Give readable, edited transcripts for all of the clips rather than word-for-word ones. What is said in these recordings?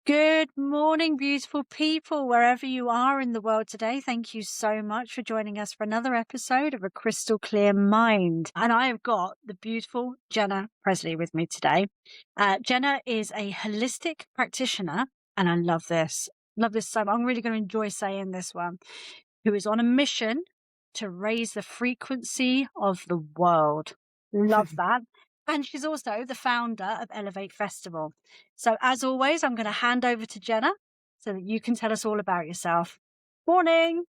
Good morning, beautiful people, wherever you are in the world today. Thank you so much for joining us for another episode of A Crystal Clear Mind. And I have got the beautiful Jenna Presley with me today. Jenna is a holistic practitioner, and I love this. Love this so much. I'm really going to enjoy saying this one. Who is on a mission to raise the frequency of the world. Love that. And she's also the founder of Elevate Festival. So, as always, I'm going to hand over to Jenna so that you can tell us all about yourself. Morning.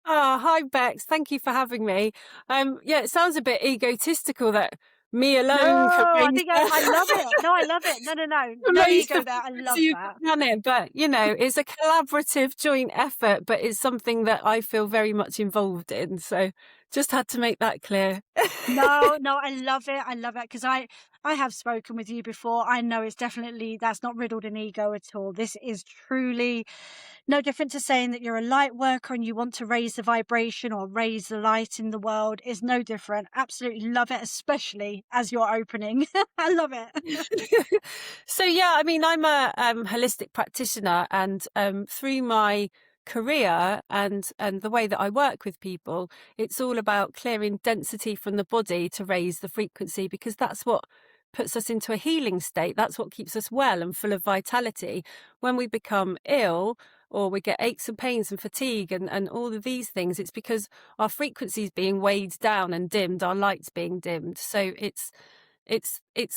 Hi Bex. Thank you for having me. Yeah, it sounds a bit egotistical that me No, alone can I raise think I love it. No, I love it. No, no, no. No raise ego the there. I love frequency of that. the planet. But it's a collaborative joint effort, but it's something that I feel very much involved in. So just had to make that clear. No, no, I love it. I love it because I have spoken with you before. I know it's definitely that's not riddled in ego at all. This is truly no different to saying that you're a light worker and you want to raise the vibration or raise the light in the world is no different. Absolutely love it, especially as you're opening. I love it. So yeah, I mean, I'm a holistic practitioner, and through my career and the way that I work with people, it's all about clearing density from the body to raise the frequency, because that's what puts us into a healing state. That's what keeps us well and full of vitality. When we become ill or we get aches and pains and fatigue and all of these things, it's because our frequency is being weighed down and dimmed, our light's being dimmed. So it's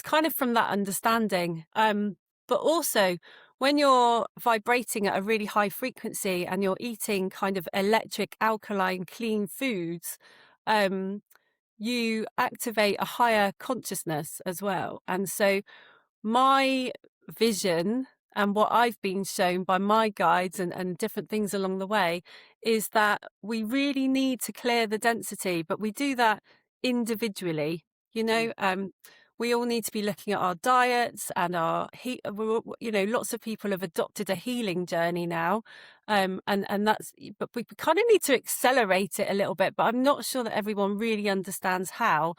kind of from that understanding. But also, when you're vibrating at a really high frequency and you're eating kind of electric, alkaline, clean foods, um, you activate a higher consciousness as well. And so my vision and what I've been shown by my guides and different things along the way is that we really need to clear the density, but we do that individually. You know, we all need to be looking at our diets and our lots of people have adopted a healing journey now, and that's, but we kind of need to accelerate it a little bit. But I'm not sure that everyone really understands how.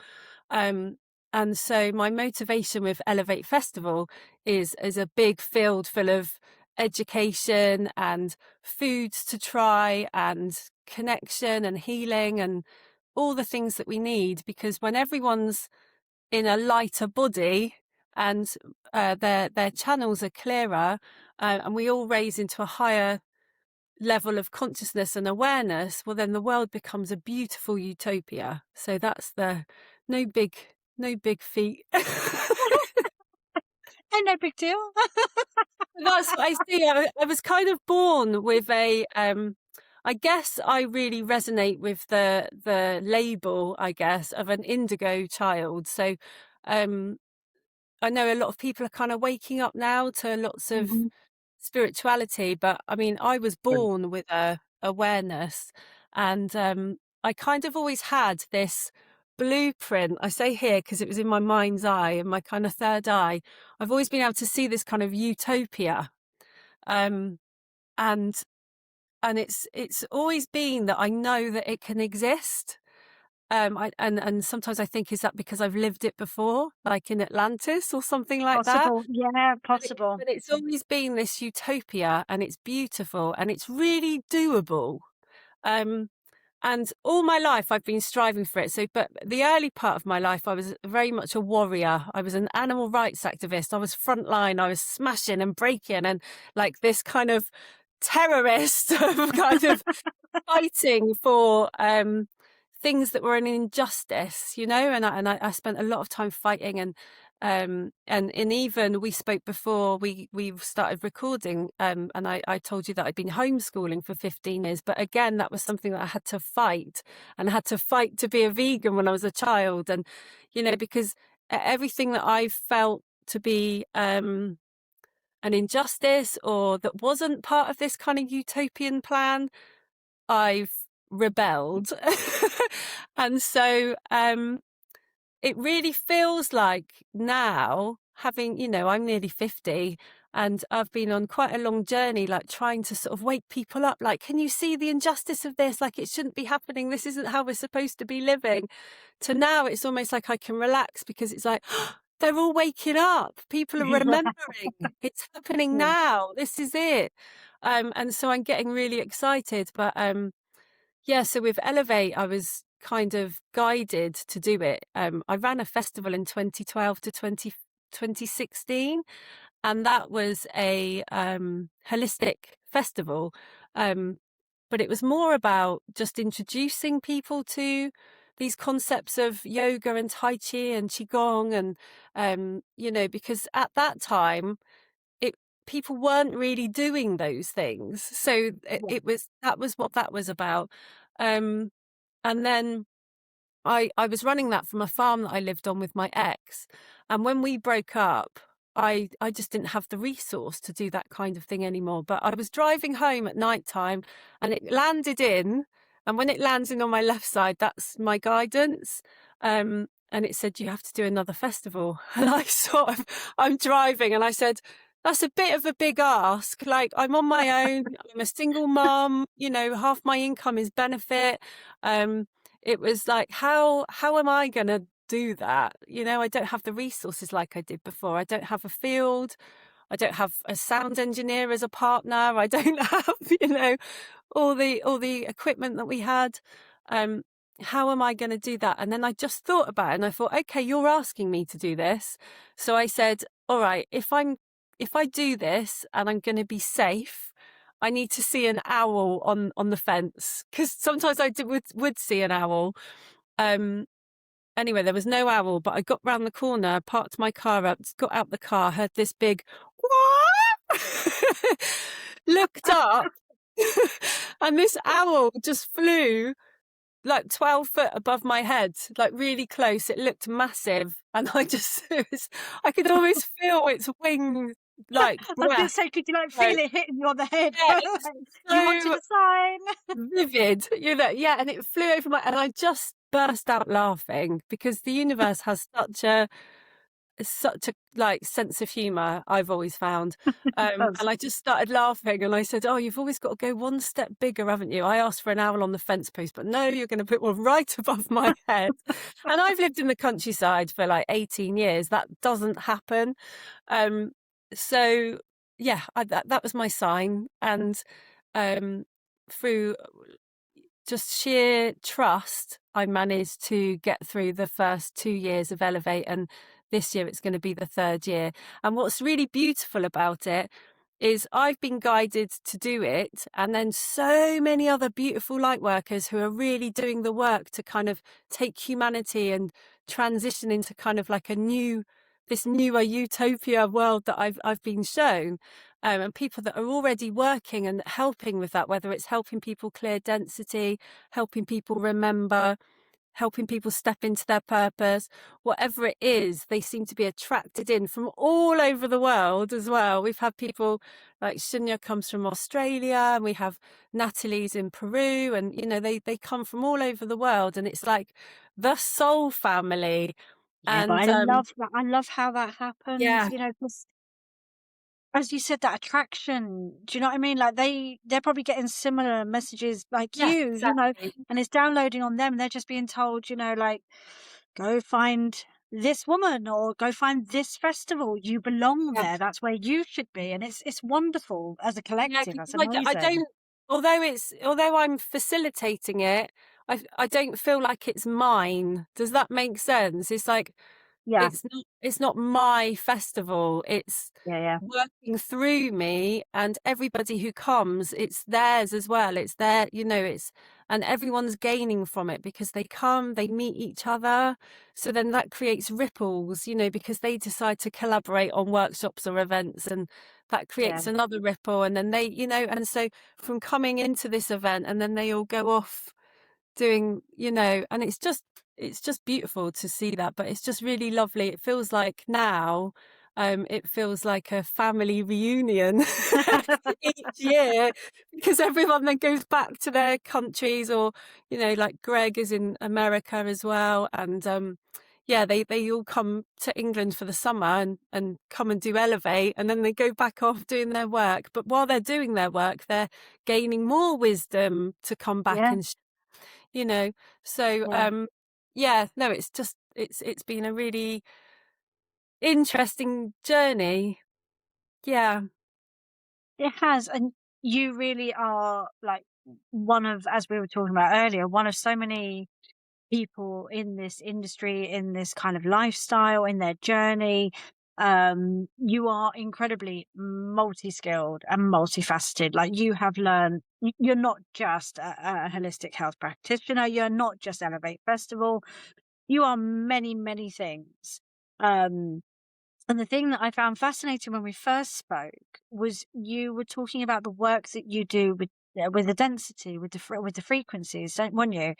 Um, and so my motivation with Elevate Festival is a big field full of education and foods to try and connection and healing and all the things that we need, because when everyone's in a lighter body and their channels are clearer, and we all raise into a higher level of consciousness and awareness, well then the world becomes a beautiful utopia. So that's the no big no big feat. Ain't no big deal. That's what I see. I was kind of born with a I guess I really resonate with the label, I guess, of an indigo child. So um I know a lot of people are kind of waking up now to lots of Mhm. spirituality, but I mean, I was born with a awareness, and I kind of always had this blueprint. I say here because it was in my mind's eye and my kind of third eye. I've always been able to see this kind of utopia, um, and it's always been that I know that it can exist. And sometimes I think, is that because I've lived it before, like in Atlantis or something like that? Possible. Yeah, But possible. it's always been this utopia, and it's beautiful and it's really doable. Um, and all my life I've been striving for it. So, but the early part of my life, I was very much a warrior. I was an animal rights activist. I was frontline. I was smashing and breaking and like this kind of terrorist of kind of fighting for things that were an injustice, and I spent a lot of time fighting, and even we spoke before we started recording, and I told you that I'd been homeschooling for 15 years, but again that was something that I had to fight, and I had to fight to be a vegan when I was a child, and because everything that I felt to be an injustice or that wasn't part of this kind of utopian plan, I've rebelled. And so it really feels like now, having, I'm nearly 50 and I've been on quite a long journey, like trying to sort of wake people up. Like, can you see the injustice of this? Like, it shouldn't be happening. This isn't how we're supposed to be living. To now, it's almost like I can relax because it's like, they're all waking up. People are remembering. It's happening Yeah. now. This is it. And so I'm getting really excited. But yeah, so with Elevate, I was kind of guided to do it. I ran a festival in 2012 to 2016, and that was a holistic festival. Um, but it was more about just introducing people to these concepts of yoga and Tai Chi and Qigong. And, because at that time, it people weren't really doing those things. So Yeah. that was what that was about. Um, and then I was running that from a farm that I lived on with my ex, and when we broke up, I just didn't have the resource to do that kind of thing anymore. But I was driving home at night time, and it landed in, and when it lands in on my left side, that's my guidance. And it said, you have to do another festival. And I'm driving and I said, that's a bit of a big ask. Like, I'm on my own, I'm a single mom, half my income is benefit. Um, it was like, how am I gonna do that? I don't have the resources like I did before. I don't have a field. I don't have a sound engineer as a partner. I don't have, all the equipment that we had. Um, how am I going to do that? And then I just thought about it and I thought, okay, you're asking me to do this. So I said, all right, if I do this and I'm going to be safe, I need to see an owl on the fence, because sometimes would see an owl. Anyway, there was no owl, but I got round the corner, parked my car up, got out the car, heard this big "What?" Looked up, and this owl just flew like 12 foot above my head, like really close. It looked massive, and I could almost feel its wing, like, I was gonna breath. say, could you like So, feel it hitting you on the head? yeah, it's You wanted so a sign. vivid, yeah, and it flew over and I just burst out laughing because the universe has such a like sense of humor, I've always found. That's And I just started laughing and I said, oh, you've always got to go one step bigger, haven't you? I asked for an owl on the fence post, but no, you're going to put one right above my head. And I've lived in the countryside for like 18 years. That doesn't happen. Um, so yeah, that was my sign. And um, through just sheer trust, I managed to get through the first 2 years of Elevate, and this year it's going to be the third year. And what's really beautiful about it is I've been guided to do it, and then so many other beautiful light workers who are really doing the work to kind of take humanity and transition into kind of like this newer utopia world that I've been shown. And people that are already working and helping with that, whether it's helping people clear density, helping people remember, helping people step into their purpose, whatever it is, they seem to be attracted in from all over the world as well. We've had people like Shunya comes from Australia, and we have Natalie's in Peru, and they come from all over the world, and it's like the soul family. yeah, but I And love that. I love how that happens. yeah, 'Cause as you said, that attraction. Do you know what I mean? Like they're probably getting similar messages like yeah, you, exactly. and it's downloading on them. And they're just being told, like, go find this woman or go find this festival. You belong Yeah. there. That's where you should be. And it's wonderful as a Yeah, collective. because That's I amazing. don't, although I'm facilitating it, I don't feel like it's mine. Does that make sense? It's like Yeah, it's not my festival. It's yeah, yeah, working through me, and everybody who comes, it's theirs as well. It's their, and everyone's gaining from it because they come, they meet each other. So then that creates ripples, because they decide to collaborate on workshops or events, and that yeah. creates another ripple. And then and so from coming into this event, and then they all go off doing, and it's just beautiful to see that. But it's just really lovely. It feels like now, it feels like a family reunion each year, because everyone then goes back to their countries, or like Greg is in America as well. And yeah, they all come to England for the summer, and come and do Elevate, and then they go back off doing their work. But while they're doing their work, they're gaining more wisdom to come back Yeah, and you know so yeah. yeah, no, it's just it's been a really interesting journey. Yeah. It has, and you really are like one of, as we were talking about earlier, one of so many people in this industry, in this kind of lifestyle, in their journey. You are incredibly multi-skilled and multifaceted. Like, you have learned, you're not just a holistic health practitioner, you're not just Elevate Festival, you are many, many things. Um, and the thing that I found fascinating when we first spoke was you were talking about the work that you do with the density, with the frequencies, weren't you?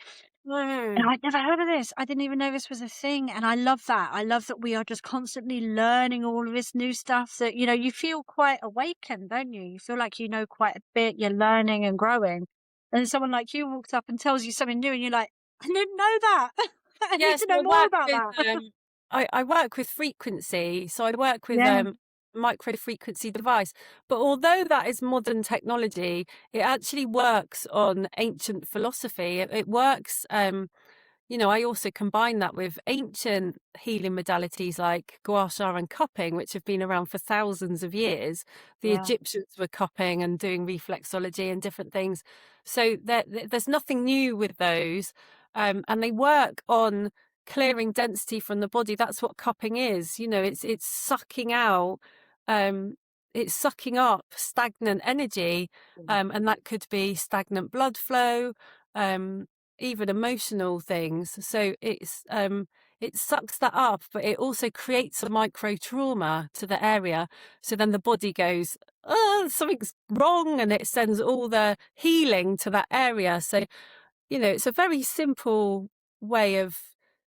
And Mm. I'd never heard of this. I didn't even know this was a thing. And I love that. I love that we are just constantly learning all of this new stuff that, you feel quite awakened, don't you? You feel like you know quite a bit, you're learning and growing. And then someone like you walks up and tells you something new and you're like, I didn't know that. I need Yes, to know I more work about with, that. I work with frequency, so I work with, Yeah, micro frequency device. But although that is modern technology, it actually works on ancient philosophy. It works, I also combine that with ancient healing modalities like gua sha and cupping, which have been around for thousands of years. The yeah, Egyptians were cupping and doing reflexology and different things. So there's nothing new with those. And they work on clearing density from the body. That's what cupping is. It's sucking out, um, it's sucking up stagnant energy. yeah. And that could be stagnant blood flow. Even emotional things. So it sucks that up, but it also creates a micro trauma to the area. So then the body goes, oh, something's wrong, and it sends all the healing to that area. So, it's a very simple way of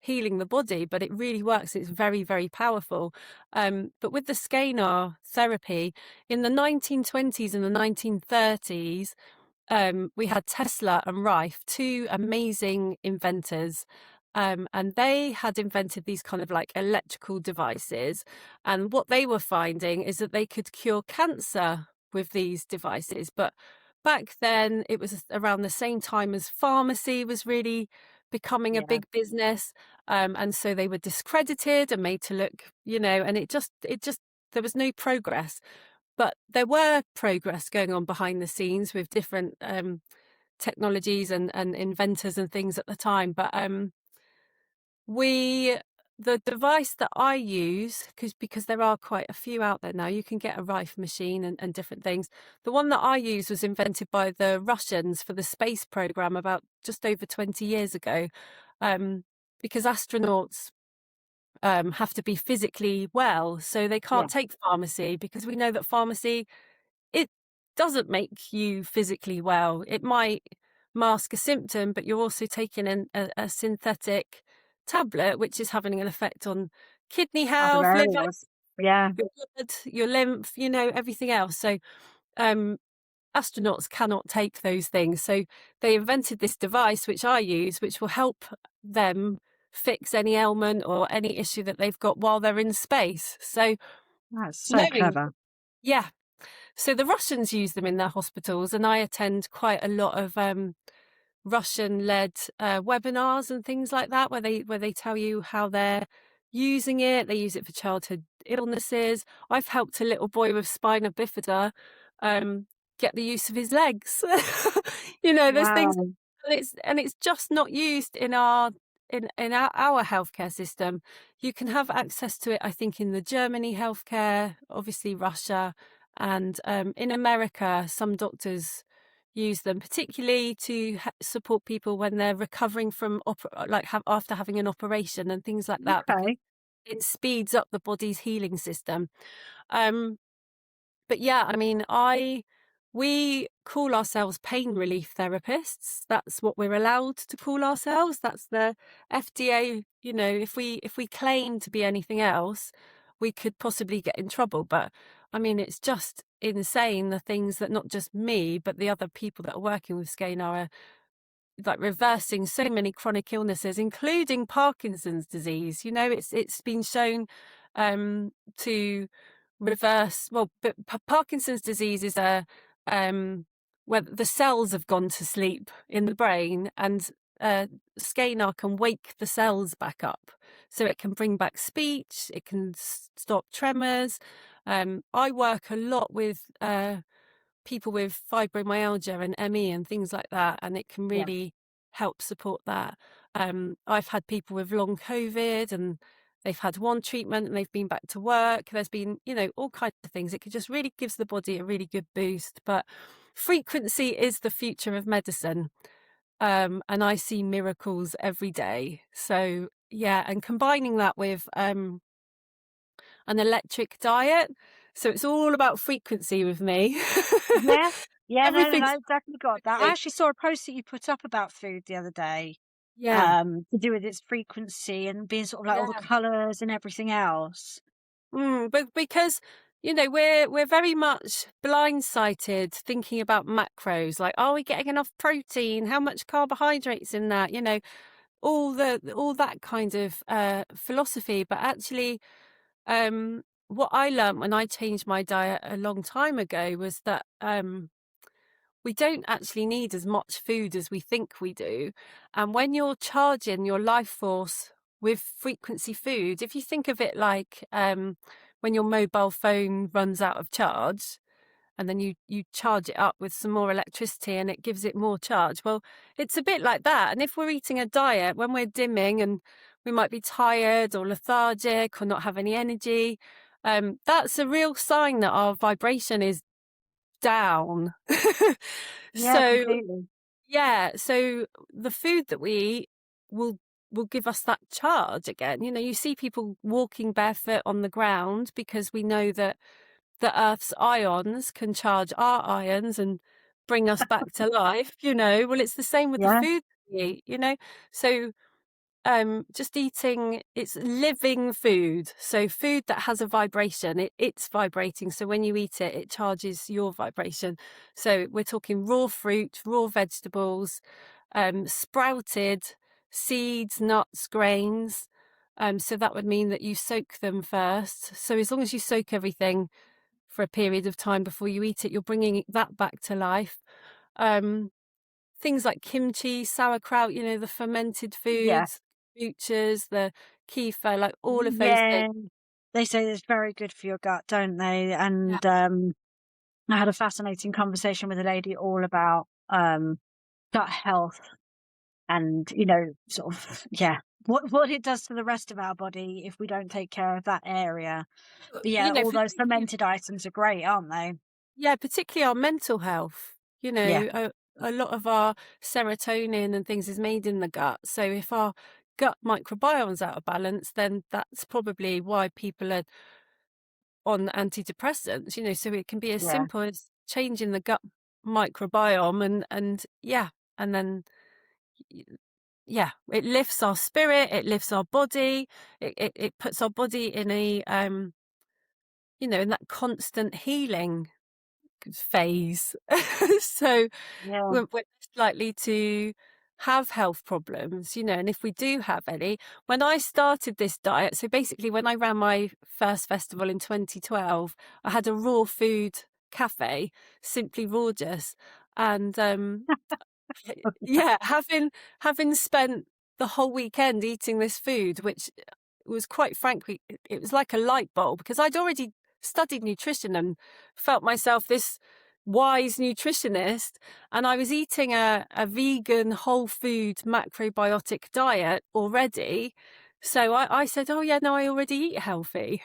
healing the body, but it really works. It's very, very powerful. But with the scalar therapy in the 1920s and the 1930s, we had Tesla and Rife, two amazing inventors. And they had invented these kind of like electrical devices. And what they were finding is that they could cure cancer with these devices. But back then, it was around the same time as pharmacy was really becoming a Yeah. big business. And so they were discredited and made to look, and there was no progress. But there were progress going on behind the scenes with different technologies and inventors and things at the time. But we the device that I use, because there are quite a few out there now, you can get a Rife machine and different things. The one that I use was invented by the Russians for the space program about just over 20 years ago, um, because astronauts have to be physically well, so they Yeah. can't take pharmacy, because we know that pharmacy, it doesn't make you physically well. It might mask a symptom, but you're also taking a synthetic tablet, which is having an effect on kidney Other health, liver, areas. Yeah. your blood, your lymph, everything else. So um, astronauts cannot take those things. So they invented this device, which I use, which will help them fix any ailment or any issue that they've got while they're in space. So That's so knowing, clever. yeah. So the Russians use them in their hospitals, and I attend quite a lot of Russian-led webinars and things like that, where they tell you how they're using it. They use it for childhood illnesses. I've helped a little boy with spina bifida um, get the use of his legs. There's things, Wow. and it's just not used in our healthcare system. You can have access to it, I think, in the Germany healthcare, obviously Russia, and in America, some doctors use them, particularly to support people when they're recovering from after having an operation and things like that, because Okay. it speeds up the body's healing system. Um, but yeah, I mean, we call ourselves pain relief therapists. That's what we're allowed to call ourselves. That's the FDA. If we claim to be anything else, we could possibly get in trouble. But I mean, it's just insane, the things that not just me, but the other people that are working with Scalar are like reversing so many chronic illnesses, including Parkinson's disease. It's been shown to reverse. Well, but Parkinson's disease is where the cells have gone to sleep in the brain, and scalar can wake the cells back up. So it can bring back speech, it can stop tremors. I work a lot with people with fibromyalgia and ME and things like that, and it can Yeah. really help support that. I've had people with long COVID and they've had one treatment and they've been back to work. There's been, all kinds of things. It could just really gives the body a really good boost. But frequency is the future of medicine. And I see miracles every day. So yeah, and combining that with an electric diet. So it's all about frequency with me. Yeah. Yeah, no, no, Everything's no, definitely got that. I frequency. actually saw a post that you put up about food the other day, Yeah. to do with its frequency and being sort of like all the Yeah. colours and everything else. But because we're very much blindsided thinking about macros, like are we getting enough protein? How much carbohydrates in that? All that kind of philosophy. But actually, what I learned when I changed my diet a long time ago was that we don't actually need as much food as we think we do. And when you're charging your life force with frequency food, if you think of it like when your mobile phone runs out of charge and then you charge it up with some more electricity and it gives it more charge. Well, it's a bit like that. And if we're eating a diet, when we're dimming and we might be tired or lethargic or not have any energy, that's a real sign that our vibration is down. Yeah, So completely. yeah, so the food that we eat will will give us that charge again. You see people walking barefoot on the ground because we know that the Earth's ions can charge our ions and bring us back to life. Well, it's the same with the Yeah, food we eat. So just eating, it's living food. So food that has a vibration, it's vibrating. So when you eat it, it charges your vibration. So we're talking raw fruit, raw vegetables, sprouted seeds, nuts, grains. So that would mean that you soak them first. So as long as you soak everything for a period of time before you eat it, you're bringing that back to life. Um, Things like kimchi, sauerkraut, the fermented yeah, foods, kombuchas, the kefir, like all of those things. yeah. They say it's very good for your gut, don't they? Yeah. And I had a fascinating conversation with a lady all about gut health and, sort of, yeah, what it does to the rest of our body if we don't take care of that area. But yeah, all those Particularly, fermented items are great, aren't they? yeah, particularly our mental health. Yeah, A lot of our serotonin and things is made in the gut. So if our gut microbiome's out of balance, then that's probably why people are on antidepressants. So it can be as yeah, simple as changing the gut microbiome and yeah, and then y- yeah, it lifts our spirit, it lifts our body, it puts our body in a in that constant healing phase. So yeah. we're less likely to have health problems, and if we do have any, when I started this diet, so basically when I ran my first festival in 2012, I had a raw food cafe, Simply Gorgeous, and yeah, having spent the whole weekend eating this food, which was quite frankly, it was like a light bulb because I'd already studied nutrition and felt myself this wise nutritionist, and I was eating a vegan whole food macrobiotic diet already. So I said, oh yeah, no, I already eat healthy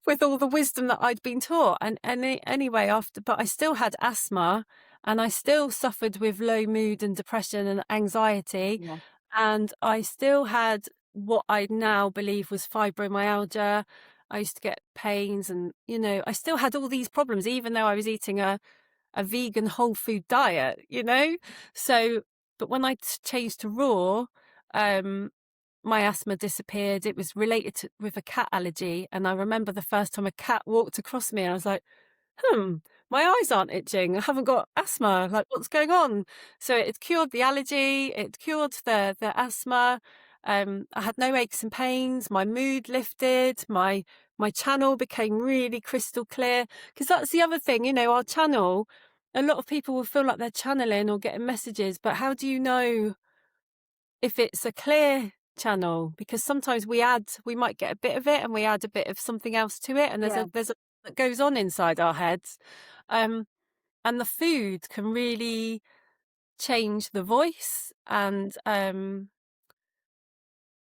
with all the wisdom that I'd been taught. Anyway, but I still had asthma and I still suffered with low mood and depression and anxiety. Yeah. And I still had what I now believe was fibromyalgia. I used to get pains and, I still had all these problems, even though I was eating a vegan whole food diet. So, but when I changed to raw, um, my asthma disappeared. It was related with a cat allergy. And I remember the first time a cat walked across me and I was like, my eyes aren't itching. I haven't got asthma. Like, what's going on? So it cured the allergy. It cured the asthma. I had no aches and pains. My mood lifted. My channel became really crystal clear. Because that's the other thing, our channel. A lot of people will feel like they're channeling or getting messages, but how do you know if it's a clear channel, because sometimes we might get a bit of it and we add a bit of something else to it, and Yeah. there's a that goes on inside our heads. Um, and the food can really change the voice, and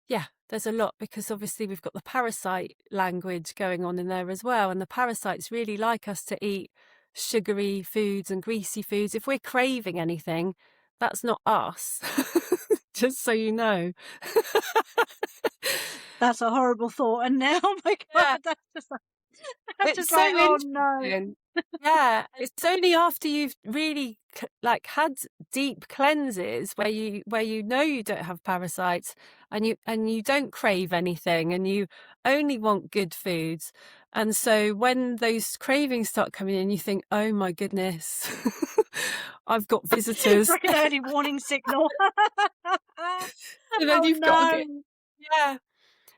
yeah, there's a lot, because obviously we've got the parasite language going on in there as well, and the parasites really like us to eat sugary foods and greasy foods. If we're craving anything, that's not us. Just so you know. That's a horrible thought. And now, oh my Yeah. God, that's just like, I'm It's just so like, oh no. interesting. Yeah, it's only after you've really like had deep cleanses where you know you don't have parasites, and you don't crave anything, and you only want good foods. And so when those cravings start coming in, you think, "Oh my goodness, I've got It's visitors." like an early warning signal. And then Oh you've got to get, no. yeah.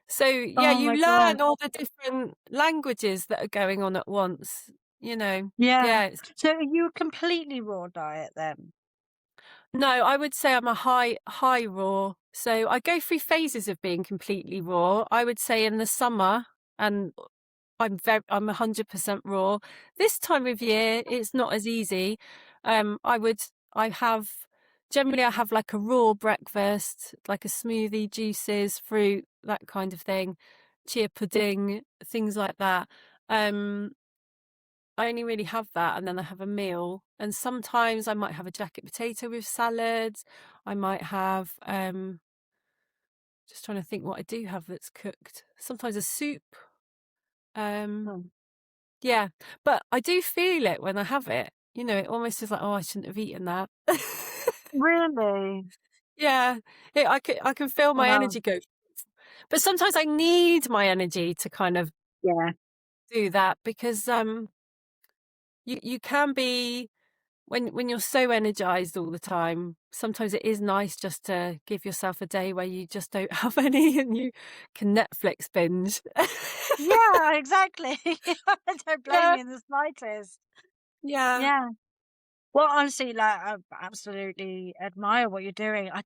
So, yeah, Oh you my God. learn all the different languages that are going on at once, you know. Yeah. Yeah, it's, So are you a completely raw diet then? no, I would say I'm a high raw. So I go through phases of being completely raw. I would say in the summer, and I'm 100% raw. This time of year, it's not as easy. I would I have generally I have like a raw breakfast, like a smoothie, juices, fruit, that kind of thing, chia pudding, things like that. Um, I only really have that, and then I have a meal. And sometimes I might have a jacket potato with salad. I might have just trying to think what I do have that's cooked. Sometimes a soup. Um, Hmm. yeah, but I do feel it when I have it. You know, it almost is like, oh, I shouldn't have eaten that. Really? Yeah, I can feel my Wow. energy go. But sometimes I need my energy to kind of Yeah. do that, because you can be, when you're so energized all the time, sometimes it is nice just to give yourself a day where you just don't have any, and you can Netflix binge. Yeah, exactly. I don't blame Yeah, you in the slightest. yeah. Yeah. Well, honestly, like, I absolutely admire what you're doing. I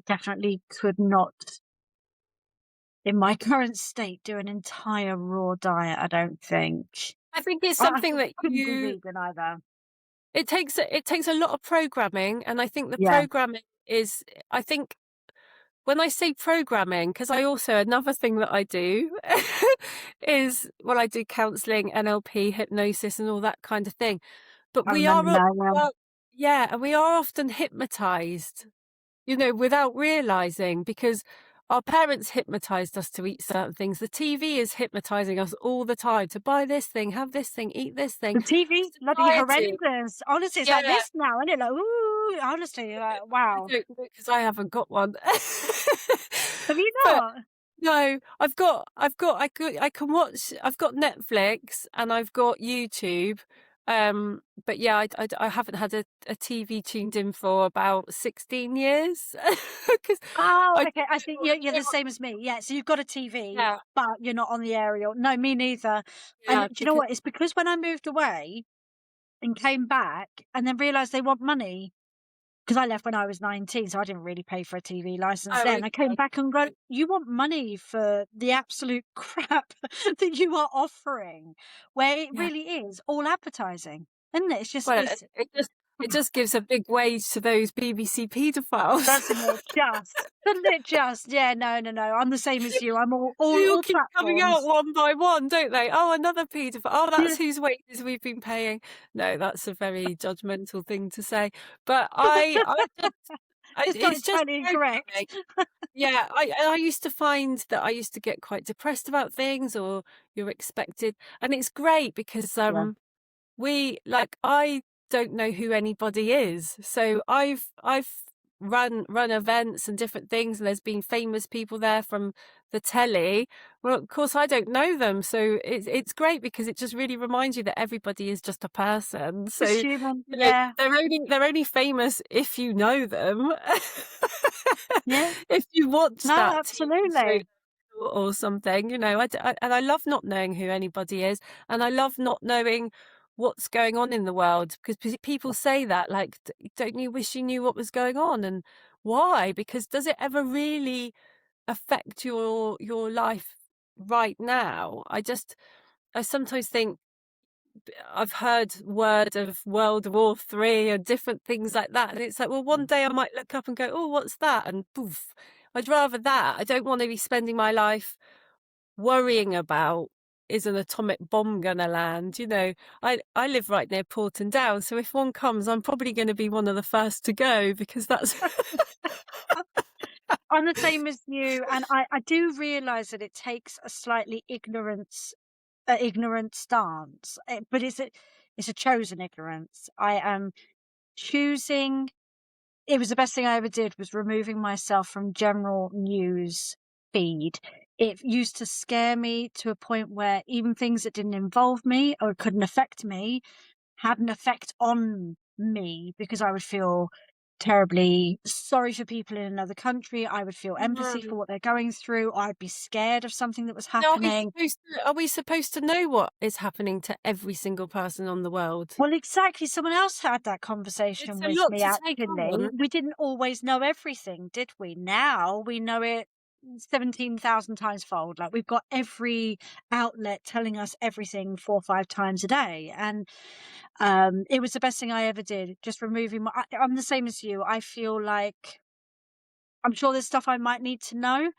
definitely could not, in my current state, do an entire raw diet, I don't think. I think it's I something that couldn't do vegan either. it takes a lot of programming, and I think the Yeah. programming is, I think when I say programming, because I also, another thing that I do is, well, I do counselling, NLP, hypnosis, and all that kind of thing. But I remember now, yeah. yeah, and we are often hypnotized, you know, without realizing, because our parents hypnotized us to eat certain things. The TV is hypnotizing us all the time to buy this thing, have this thing, eat this thing. The TV, bloody Society, horrendous. Honestly, it's like yeah. this now, and you're like, ooh, honestly, you're like, I wow. don't, because I haven't got one. Have you But not? no, I can watch, I've got Netflix and I've got YouTube. But yeah, I haven't had a TV tuned in for about 16 years. Because Oh, I, okay. I think you're the same as me. Yeah. So you've got a TV, yeah, but you're not on the aerial. No, me neither. And yeah, do you know because, what? It's because when I moved away and came back and then realized they want money, because I left when I was 19, so I didn't really pay for a TV license oh, then. I came okay. back and go, you want money for the absolute crap that you are offering, where it Yeah. really is all advertising, isn't it? It's just, Well, it's, it just gives a big wage to those BBC paedophiles. doesn't it just? Doesn't it just? Yeah, no, no, no. I'm the same as you. I'm They all all keep coming out platforms. one by one, don't they? Oh, another paedophile. Oh, Yeah. that's whose wages we've been paying. No, that's a very judgmental thing to say. But It's not it's just entirely incorrect. programming. Yeah, I used to find that I used to get quite depressed about things, or you're expected, and it's great because Yeah. I don't know who anybody is. So I've run events and different things, and there's been famous people there from the telly. Well, of course I don't know them. So it's great because it just really reminds you that everybody is just a person. So, Just you human. know, Yeah. they're only famous if you know them. Yeah. If you watch No, that TV show absolutely. or something, you know, and I love not knowing who anybody is, and I love not knowing what's going on in the world, because people say that, like, don't you wish you knew what was going on, and why? Because does it ever really affect your life right now. I sometimes think I've heard word of World War Three and different things like that, and it's like, well, one day I might look up and go, "Oh, what's that?" And poof. I'd rather that. I don't want to be spending my life worrying about, is an atomic bomb gonna land? I live right near Porton Down, so if one comes, I'm probably going to be one of the first to go because that's I'm the same as you, and I do realise that it takes a slightly ignorant stance, but it's a chosen ignorance. I am choosing. It was the best thing I ever did was removing myself from general news feed. It used to scare me to a point where even things that didn't involve me or couldn't affect me had an effect on me, because I would feel terribly sorry for people in another country. I would feel empathy for Mm. what they're going through. I'd be scared of something that was Now, happening. are we supposed to know what is happening to every single person on the world? Well, exactly. Someone else had that It's conversation a with lot me, to take actually. on. We didn't always know everything, did we? Now we know it 17,000 times fold. Like, we've got every outlet telling us everything 4 or 5 times a day. And it was the best thing I ever did, just removing I'm the same as you. I feel like I'm sure there's stuff I might need to know,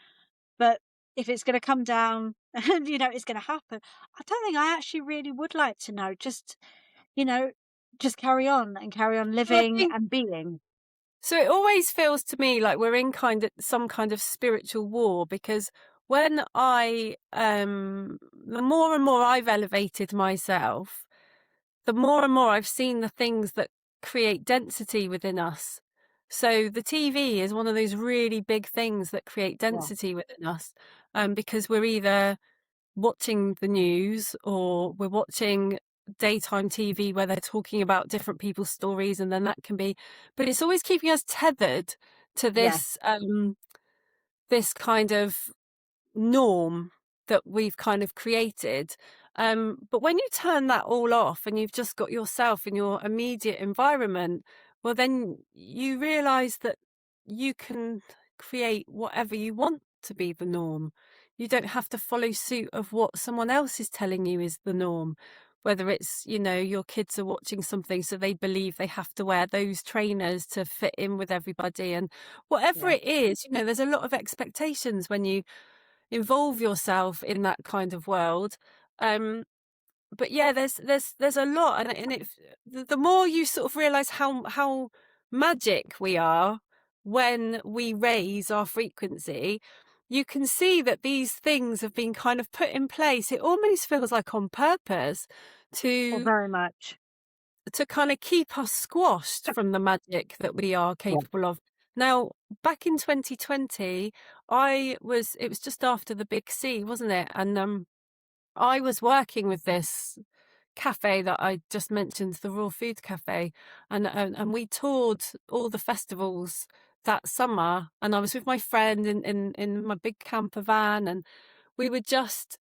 but if it's going to come down and, it's going to happen, I don't think I actually really would like to know. You know, just carry on Well, I living think and being. so. It always feels to me like we're in kind of some kind of spiritual war because when the more and more I've elevated myself, the more and more I've seen the things that create density within us. So the TV is one of those really big things that create Yeah, density within us, because we're either watching the news or we're watching daytime TV where they're talking about different people's stories, and then that can be, but it's always keeping us tethered to yeah, this kind of norm that we've kind of created. But when you turn that all off and you've just got yourself in your immediate environment, well, then you realize that you can create whatever you want to be the norm. You don't have to follow suit of what someone else is telling you is the norm. Whether it's, your kids are watching something, so they believe they have to wear those trainers to fit in with everybody. And whatever yeah. it is, there's a lot of expectations when you involve yourself in that kind of world. Um, but yeah, there's a lot, and the more you sort of realize how magic we are when we raise our frequency, you can see that these things have been kind of put in place. It almost feels like on purpose Well, to very much. kind of keep us squashed from the magic that we are Yeah. capable of. Now, back in 2020, it was just after the big C, wasn't it? And I was working with this cafe that I just mentioned, the Raw Food Cafe, and we toured all the festivals that summer. And I was with my friend in my big camper van, and we were just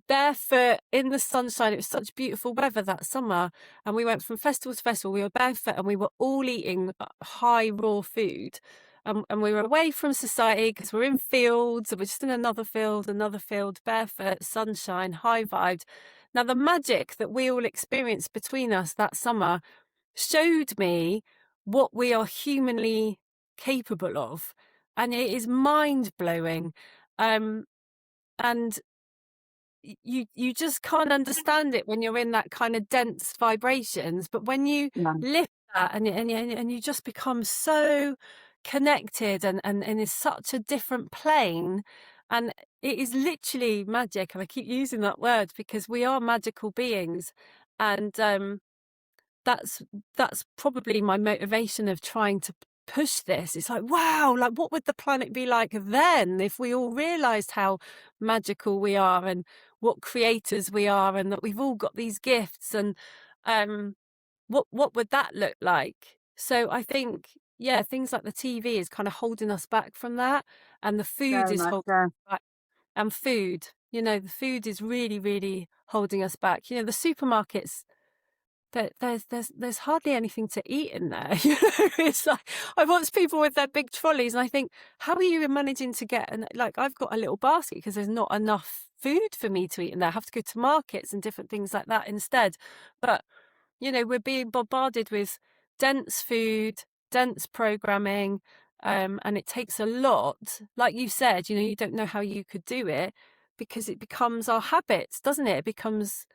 barefoot in the sunshine. It was such beautiful weather that summer, and we went from festival to festival. We were barefoot, and we were all eating high raw food. And we were away from society because we're in fields, and we're just in another field, barefoot, sunshine, high vibed. Now, the magic that we all experienced between us that summer showed me what we are humanly capable of, and it is mind blowing. Um, and you just can't understand it when you're in that kind of dense vibrations, but when you Yeah. lift that and you just become so connected and in such a different plane, and it is literally magic, and I keep using that word because we are magical beings. And that's that's probably my motivation of trying to push this. It's like, wow, like what would the planet be like then if we all realized how magical we are and what creators we are, and that we've all got these gifts, and um what would that look like? So I think, yeah, things like the TV is kind of holding us back from that, and the food Very is much holding so. us back. And food, the food is really, really holding us back. The supermarkets, there's hardly anything to eat in there. You know, it's like I watch people with their big trolleys, and I think, how are you managing to get? And like, I've got a little basket because there's not enough food for me to eat in there. I have to go to markets and different things like that instead. But you know, we're being bombarded with dense food, dense programming, and it takes a lot. Like you said, you know, you don't know how you could do it because it becomes our habits, doesn't it? It becomes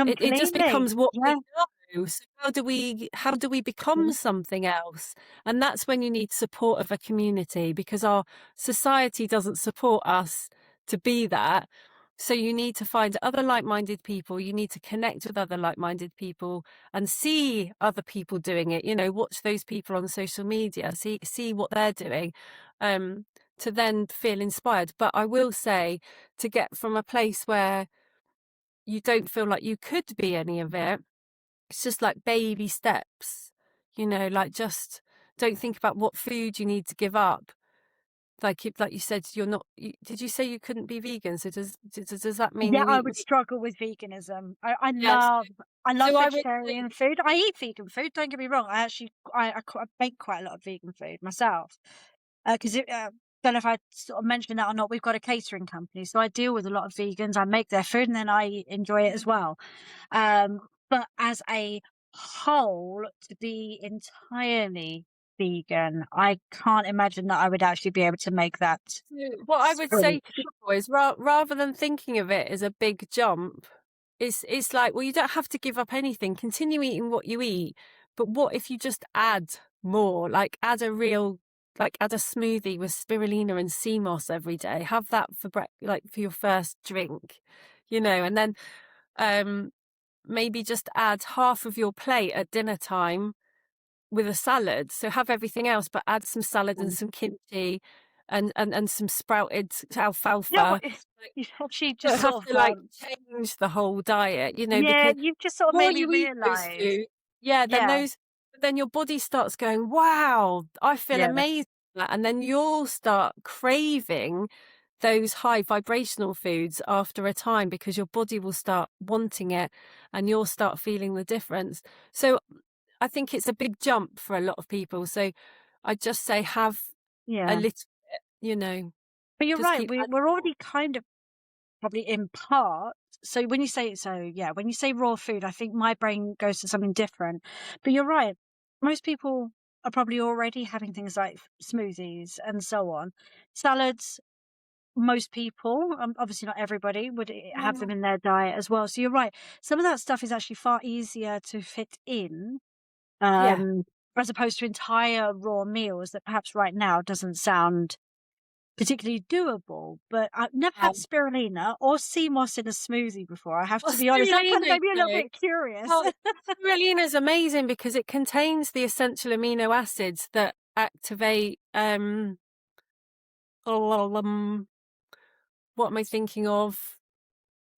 it just Completely. becomes what Yeah. we know. So how do we become Mhm. something else? And that's when you need support of a community, because our society doesn't support us to be that. So you need to find other like-minded people. You need to connect with other like-minded people and see other people doing it. You know, watch those people on social media, see what they're doing, um, to then feel inspired. But I will say, to get from a place where you don't feel like you could be any of it, it's just like baby steps. You know, like, just don't think about what food you need to give up. Like you said, you're not. Did you say you couldn't be vegan? So does that mean Yeah, you I eat would meat? struggle with veganism. Yes. I love So I would say, vegetarian food. I eat vegan food, don't get me wrong. I actually I make quite a lot of vegan food myself. 'Cause it don't know if I sort of mentioned that or not, we've got a catering company, so I deal with a lot of vegans. I make their food and then I enjoy it as well. But as a whole, to be entirely vegan, I can't imagine that I would actually be able to make that so what I would say to switch. people is, rather than thinking of it as a big jump, it's like, well, you don't have to give up anything. Continue eating what you eat, but what if you just add more? Like, add a smoothie with spirulina and sea moss every day. Have that for like for your first drink, you know, and then um maybe just add half of your plate at dinner time with a salad. So have everything else, but add some salad and some kimchi and some sprouted No, alfalfa. Like, you actually you just don't have sort of to like change the whole diet, you know, yeah, because you've just sort the of more made me you eat those realise. foods, yeah, Yeah, then your body starts going, wow, I feel yeah, amazing. And then you'll start craving those high vibrational foods after a time, because your body will start wanting it and you'll start feeling the difference. So I think it's a big jump for a lot of people. So I just say, have a yeah. little bit, you know, But you're just right, keep adding we're more. already kind of probably in part. So when you say yeah, when you say raw food, I think my brain goes to something different. But you're right. Most people are probably already having things like smoothies and so on. Salads, most people, obviously not everybody, would have them Yeah. in their diet as well. So you're right. Some of that stuff is actually far easier to fit in, Yeah. um, as opposed to entire raw meals that perhaps right now doesn't sound particularly doable. But I've never had Um, spirulina or sea moss in a smoothie before, I have well, to be honest. That kind of spirulina, made me a little though, bit curious. well, spirulina is amazing because it contains the essential amino acids that activate, um, what am I thinking of?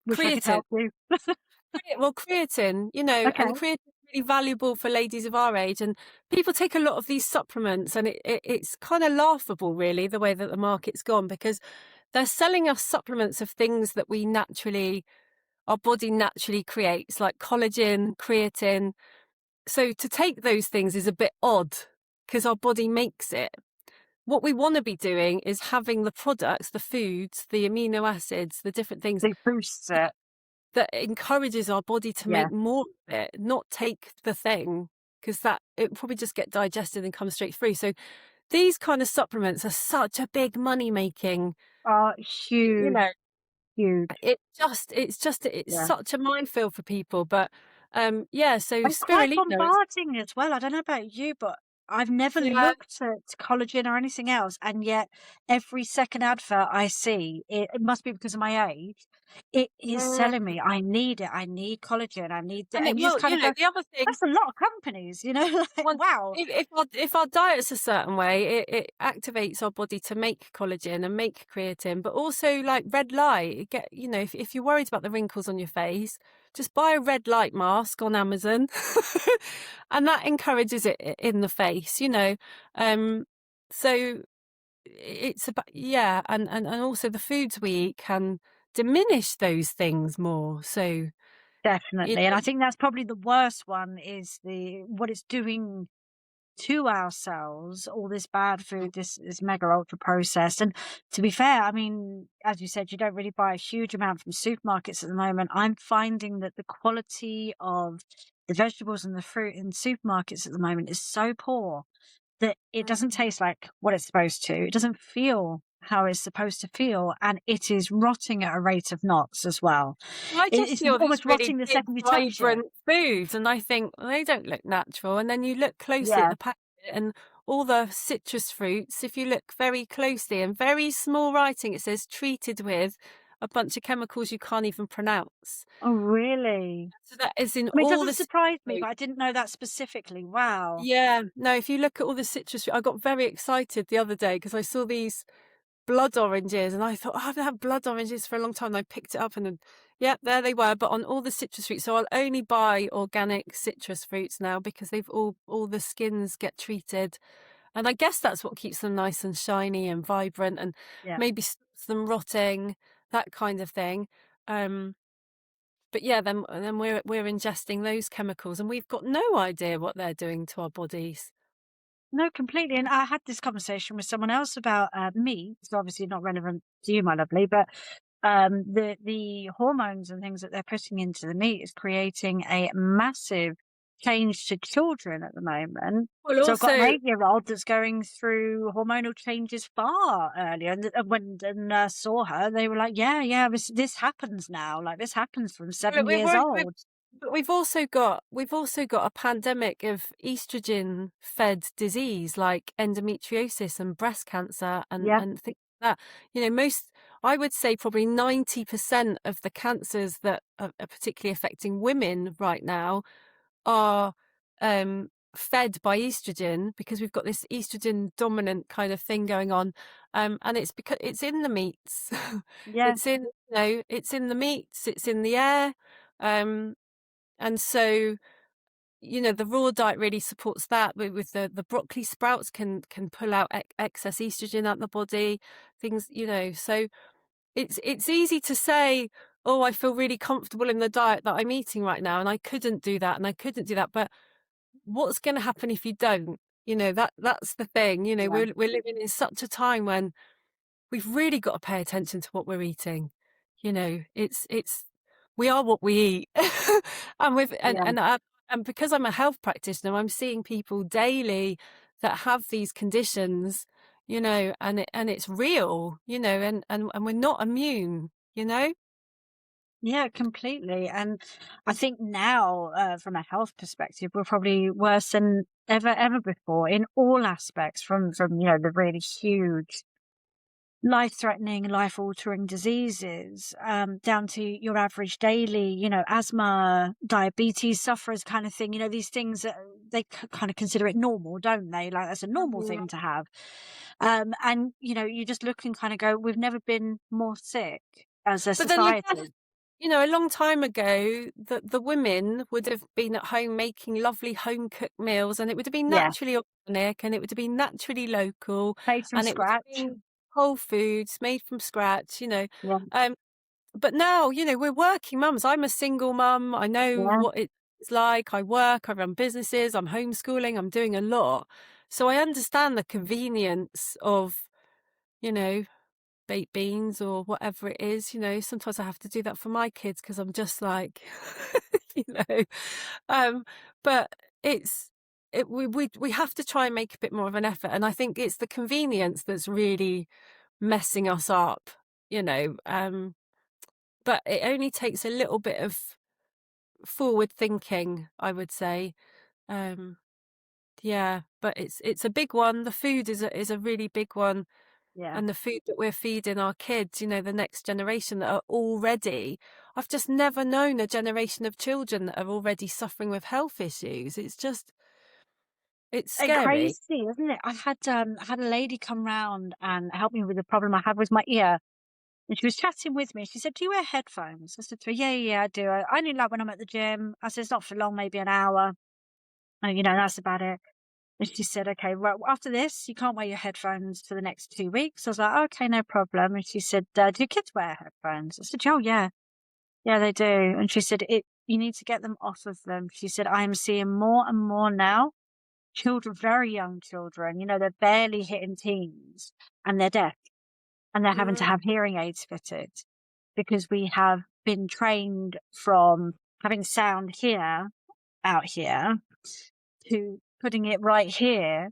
Wish I could Creatine. help you. Well, creatine, you know, Okay. and creatine is really valuable for ladies of our age. And people take a lot of these supplements, and it's kind of laughable, really, the way that the market's gone, because they're selling us supplements of things that our body naturally creates, like collagen, creatine. So to take those things is a bit odd because our body makes it. What we want to be doing is having the products, the foods, the amino acids, the different things They boosts it. that encourages our body to Yeah. make more of it, not take the thing, because that it probably just get digested and come straight through. So these kind of supplements are such a big money making, you Huge, know, huge. it's Yeah. such a minefield for people. But yeah, so And quite spirulina is, bombarding as well. I don't know about you, but I've never yeah, looked at collagen or anything else, and yet every second advert I see, it must be because of my age, it is yeah. selling me, "I need it, I need collagen, I need it," And and you just well, kind you of know, go, the other thing. "That's a lot of companies," you know, like, Well, wow. if our diet's a certain way, it activates our body to make collagen and make creatine, but also like red light. You know, if you're worried about the wrinkles on your face, just buy a red light mask on Amazon, and that encourages it in the face. You know, so it's about, yeah, and also the foods we eat can diminish those things more. So You Definitely. And know, I think that's probably the worst one is what it's doing to ourselves, all this bad food, this mega ultra processed. And to be fair, I mean, as you said, you don't really buy a huge amount from supermarkets at the moment. I'm finding that the quality of the vegetables and the fruit in supermarkets at the moment is so poor that it doesn't Mm. taste like what it's supposed to. It doesn't feel how it's supposed to feel, and it is rotting at a rate of knots as well. I just It's feel these almost really rotting the big, second you touch it. vibrant foods, and I think, "Well, they don't look natural." And then you look closely at Yeah. the packet, and all the citrus fruits, if you look very closely and very small writing, it says treated with a bunch of chemicals you can't even pronounce. Oh, really? So that is in I mean, it all doesn't the citrus surprise me, fruit. but I didn't know that specifically. Wow. Yeah, no, if you look at all the citrus fruit, I got very excited the other day because I saw these blood oranges, and I thought, "Oh, I haven't had blood oranges for a long time." And I picked it up, and then, yeah, there they were. But on all the citrus fruits, so I'll only buy organic citrus fruits now because they've all the skins get treated, and I guess that's what keeps them nice and shiny and vibrant, and Yeah. maybe stops them rotting, that kind of thing. Um, but yeah, then we're ingesting those chemicals, and we've got no idea what they're doing to our bodies. No, completely. And I had this conversation with someone else about meat. It's obviously not relevant to you, my lovely, but the hormones and things that they're putting into the meat is creating a massive change to children at the moment. Well, So I've got an also 8-year-old that's going through hormonal changes far earlier. And when the nurse saw her, they were like, "Yeah, yeah, this happens now. Like this happens from Well, 7 years we've old." but we've also got a pandemic of estrogen fed disease like endometriosis and breast cancer and Yeah, and things like that. Most I would say probably 90% of the cancers that are particularly affecting women right now are fed by estrogen because we've got this estrogen dominant kind of thing going on. And it's because it's in the meats. yeah, It's in the meats, it's in the air. Um, and so, the raw diet really supports that with the broccoli sprouts can pull out excess estrogen out the body, so it's easy to say, "Oh, I feel really comfortable in the diet that I'm eating right now, and I couldn't do that, and I couldn't do that." But what's gonna happen if you don't? That's the thing, yeah, we're living in such a time when we've really got to pay attention to what we're eating. It's we are what we eat. And with yeah. and because I'm a health practitioner, I'm seeing people daily that have these conditions, and it's real, and we're not immune, you know? Yeah, completely. And I think now, from a health perspective, we're probably worse than ever before in all aspects, from the really huge, life-threatening, life-altering diseases, down to your average daily, asthma, diabetes sufferers kind of thing. These things that they kind of consider it normal, don't they? Like that's a normal Mhm. thing to have. And you just look and kind of go, we've never been more sick as a But then again, society. a long time ago, the women would have been at home making lovely home cooked meals, and it would have been Yeah. naturally organic, and it would have been naturally local, Made from and it would have scratch. been whole foods made from scratch. Yeah, Um, but now, we're working mums. I'm a single mum. I know yeah. what it's like. I work, I run businesses, I'm homeschooling, I'm doing a lot. So I understand the convenience of, you know, baked beans or whatever it is. Sometimes I have to do that for my kids because I'm just like, you know, um, but it's, we have to try and make a bit more of an effort. And I think it's the convenience that's really messing us up, you know, but it only takes a little bit of forward thinking, I would say. Um, yeah, but it's a big one. The food is a really big one. Yeah. And the food that we're feeding our kids, the next generation that are already, I've just never known a generation of children that are already suffering with health issues. It's scary. Crazy, isn't it? I had a lady come round and help me with the problem I had with my ear. And she was chatting with me. She said, "Do you wear headphones?" I said to her, "Yeah, yeah, yeah, I do. I only like when I'm at the gym." I said, "It's not for long, maybe an hour." And, that's about it. And she said, "Okay, well, after this, you can't wear your headphones for the next 2 weeks." I was like, "Okay, no problem." And she said, "Do your kids wear headphones?" I said, "Oh, yeah. Yeah, they do." And she said, You need to get them off of them. She said, I am seeing more and more now, children, very young children, they're barely hitting teens and they're deaf and they're having to Mm, have hearing aids fitted because we have been trained from having sound here, out here, to putting it right here.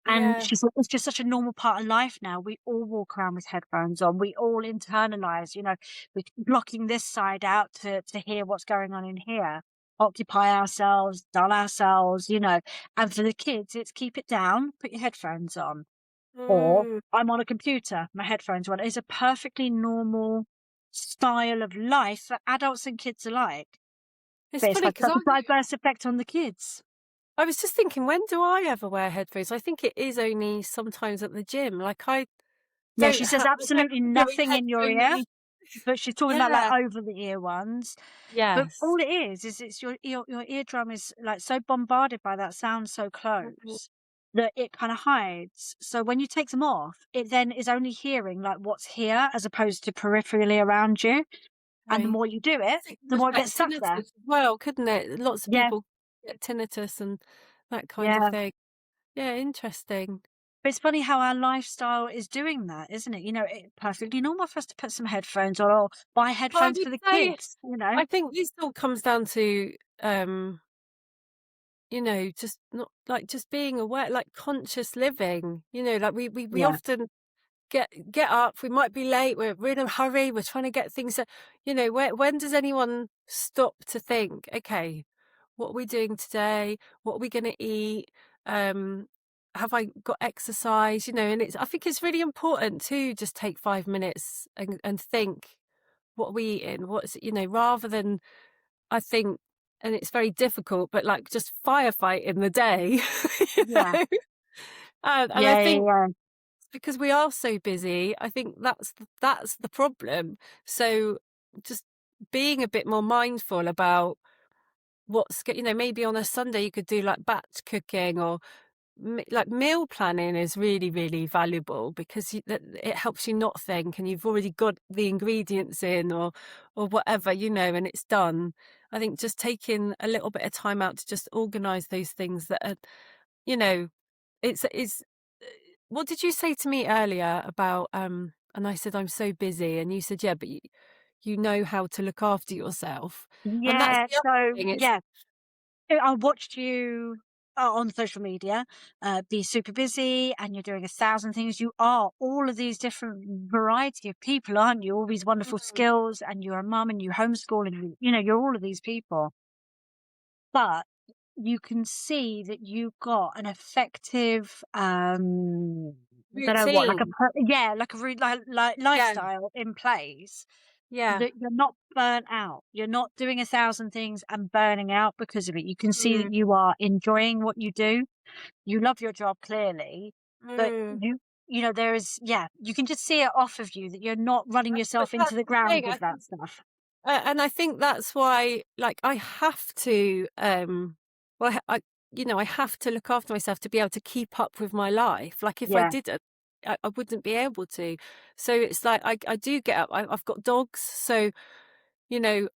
And yeah. she said, it's just such a normal part of life now. We all walk around with headphones on. We all internalize, we're blocking this side out to hear what's going on in here, occupy ourselves, dull ourselves, And for the kids, it's keep it down, put your headphones on. Or Mm. I'm on a computer, my headphones are on. It's a perfectly normal style of life for adults and kids alike. It's But it's funny like because such a diverse effect on the kids. I was just thinking, when do I ever wear headphones? I think it is only sometimes at the gym. Like I Yeah, don't she says I don't absolutely carry nothing in your ear. headphones. But she's talking about, like, Yeah. over the ear ones. But Yes. all it is it's your eardrum is, like, so bombarded by that sound so Mhm. close that it kinda hides. So when you take them off, it then is only hearing, like, what's here as opposed to peripherally around you, and the Okay. more you do I it, guess it the can more it affect gets stuck tinnitus there. as well, couldn't it? Lots of Yeah, people get tinnitus and that kind of yeah. thing. Yeah, interesting. But it's funny how our lifestyle is doing that, isn't it? It's perfectly normal for us to put some headphones on or buy Well, I headphones would for the say kids. I think this all comes down to, um, just not like just being aware, like conscious living. Like we Yeah, often get up, we might be late, we're in a hurry, we're trying to get things when does anyone stop to think, okay, what are we doing today? What are we gonna eat? Um, have I got exercise? And I think it's really important to just take 5 minutes and think, what are we eating? Rather than I think, and it's very difficult, but like just firefight in the day, you yeah, know? And I yeah, yeah, think yeah, because we are so busy, I think that's the problem. So just being a bit more mindful about maybe on a Sunday you could do like batch cooking or like meal planning is really, really valuable because it helps you not think and you've already got the ingredients in or whatever, and it's done. I think just taking a little bit of time out to just organize those things that are, you know, it's what did you say to me earlier about and I said I'm so busy and you said yeah, but you know how to look after yourself. And that's yeah. the other So, thing. It's yeah. I watched you on social media be super busy and you're doing 1,000 things. You are all of these different variety of people, aren't you? All these wonderful mm, skills, and you're a mum and you homeschool, and you're all of these people. But you can see that you've got an effective, don't know what, like routine. yeah, like a like Yeah, lifestyle in place yeah. that you're not burnt out. You're not doing 1,000 things and burning out because of it. You can see Mm, that you are enjoying what you do. You love your job clearly, but mm. there is, yeah, you can just see it off of you that you're not running But yourself into that's the the ground thing. with that stuff. And I think that's why, like, I have to, well, I have to look after myself to be able to keep up with my life. Like, if I Yeah. didn't, I wouldn't be able to. So it's like I do get up. I've got dogs, so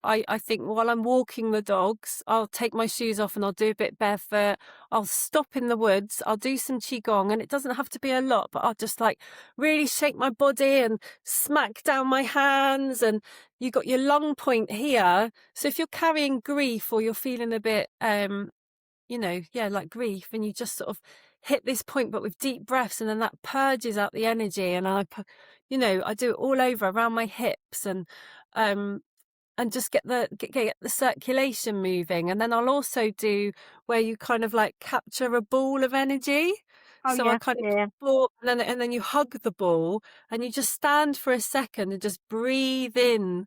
I think while I'm walking the dogs, I'll take my shoes off and I'll do a bit barefoot. I'll stop in the woods. I'll do some qigong, and it doesn't have to be a lot, but I'll just like really shake my body and smack down my hands. And you got your lung point here. So if you're carrying grief or you're feeling a bit, yeah, like grief, and you just sort of hit this point, but with deep breaths, and then that purges out the energy. And I do it all over around my hips um, and just get the circulation moving. And then I'll also do where you kind of like capture a ball of energy. Oh, So I yeah. kind of Yeah. ball and then you hug the ball and you just stand for a second and just breathe in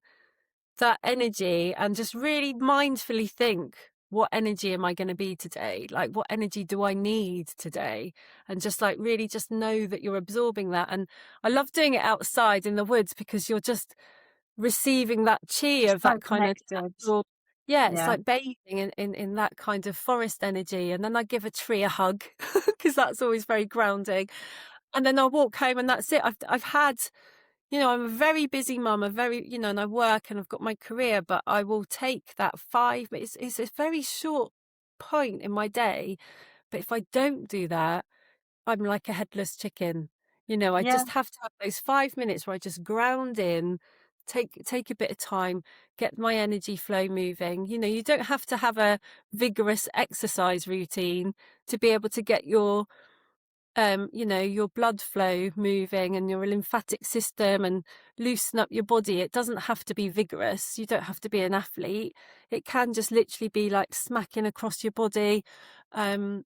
that energy and just really mindfully think, what energy am I going to be today? Like, what energy do I need today? And just like really just know that you're absorbing that. And I love doing it outside in the woods because you're just receiving that chi of So that kind of connected. natural. Yeah, it's Yeah. like bathing in that kind of forest energy. And then I give a tree a hug because that's always very grounding. And then I'll walk home and that's it. I've had You know, I'm a very busy mum, a very, you know, and I work and I've got my career, but I will take that 5 minutes. It's a very short point in my day. But if I don't do that, I'm like a headless chicken. You know, I Yeah. just have to have those 5 minutes where I just ground in, take a bit of time, get my energy flow moving. You know, you don't have to have a vigorous exercise routine to be able to get your you know, your blood flow moving and your lymphatic system and loosen up your body. It doesn't have to be vigorous. You don't have to be an athlete. It can just literally be like smacking across your body, and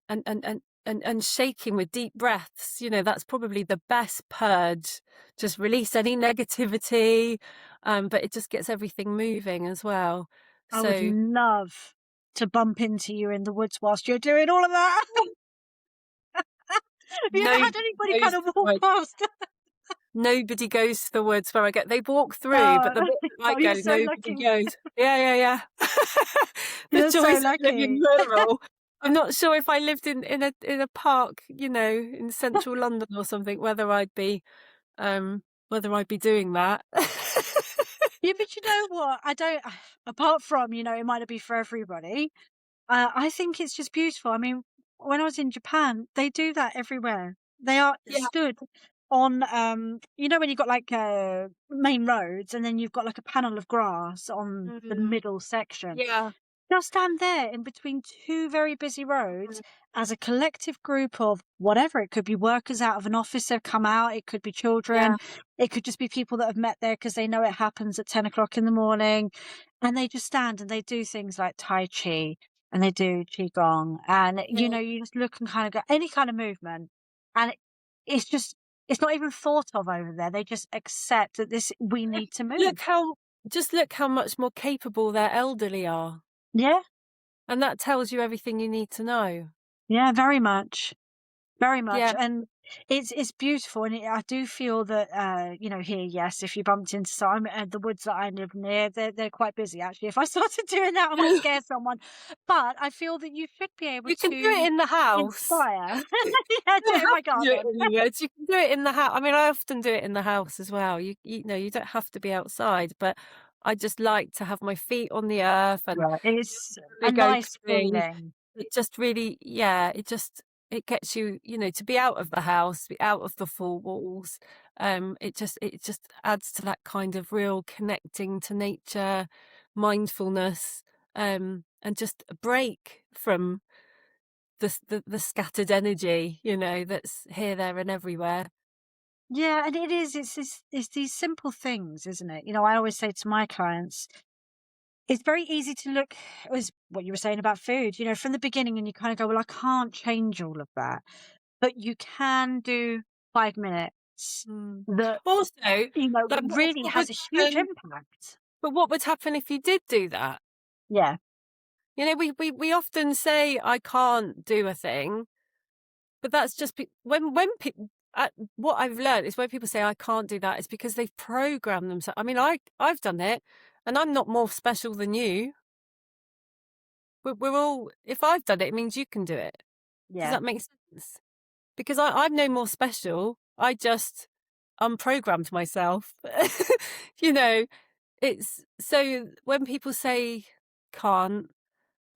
shaking with deep breaths. You know, that's probably the best purge. Just release any negativity, but it just gets everything moving as well. I would So love to bump into you in the woods whilst you're doing all of that. Have you ever nobody had anybody kind goes of to the walk woods. past? Nobody goes to the woods where I go. They walk through, but Oh, the bit that I oh, you're go, so nobody lucky. goes. Yeah, yeah, yeah. The You're so joys of living lucky. rural. I'm not sure if I lived in a park, you know, in central London or something, whether I'd be doing that. Yeah, but you know what? I don't, apart from, it might not be for everybody. I think it's just beautiful. I mean, when I was in Japan, they do that everywhere. They are Yeah. stood on, when you've got like main roads and then you've got like a panel of grass on the Mm, middle section. yeah. They'll stand there in between two very busy roads Mm, as a collective group of whatever. It could be workers out of an office that have come out. It could be children. yeah. It could just be people that have met there because they know it happens at 10 o'clock in the morning. And they just stand and they do things like Tai Chi and they do Qigong. And, Yeah. you just look and kind of go, any kind of movement. And it's just, it's not even thought of over there. They just accept that we need to Look move. how just look how much more capable their elderly are. Yeah. And that tells you everything you need to know. Yeah, very much. Very much, Yeah. and it's beautiful, and I do feel that here, yes, if you bumped into some the woods that I live near, they're quite busy actually. If I started doing that, I might scare someone, but I feel that you should be able You can do it to in the house. inspire. Yeah, You do don't it in have my to do it garden. in the woods, you can do it in the house. I mean, I often do it in the house as well. You know, you don't have to be outside, but I just like to have my feet on the earth and Yeah, it's a a big oak nice tree. feeling. It just really, yeah, it gets you, you know, to be out of the house, be out of the four walls. It just adds to that kind of real connecting to nature, mindfulness, and just a break from the scattered energy, you know, that's here, there, and everywhere. Yeah, and it is. It's these simple things, isn't it? I always say to my clients, it's very easy to look as what you were saying about food, from the beginning, and you kind of go, well, I can't change all of that, but you can do 5 minutes Mm. that, Also, that really what would has a huge happen? impact. But what would happen if you did do that? Yeah, You know, we often say I can't do a thing, but that's just when people. What I've learned is when people say I can't do that, it's because they've programmed themselves. I mean, I've done it, and I'm not more special than you. We're all. If I've done it, it means you can do it. Does yeah, that make sense? Because I'm no more special. I just unprogrammed myself. You know, it's so when people say can't,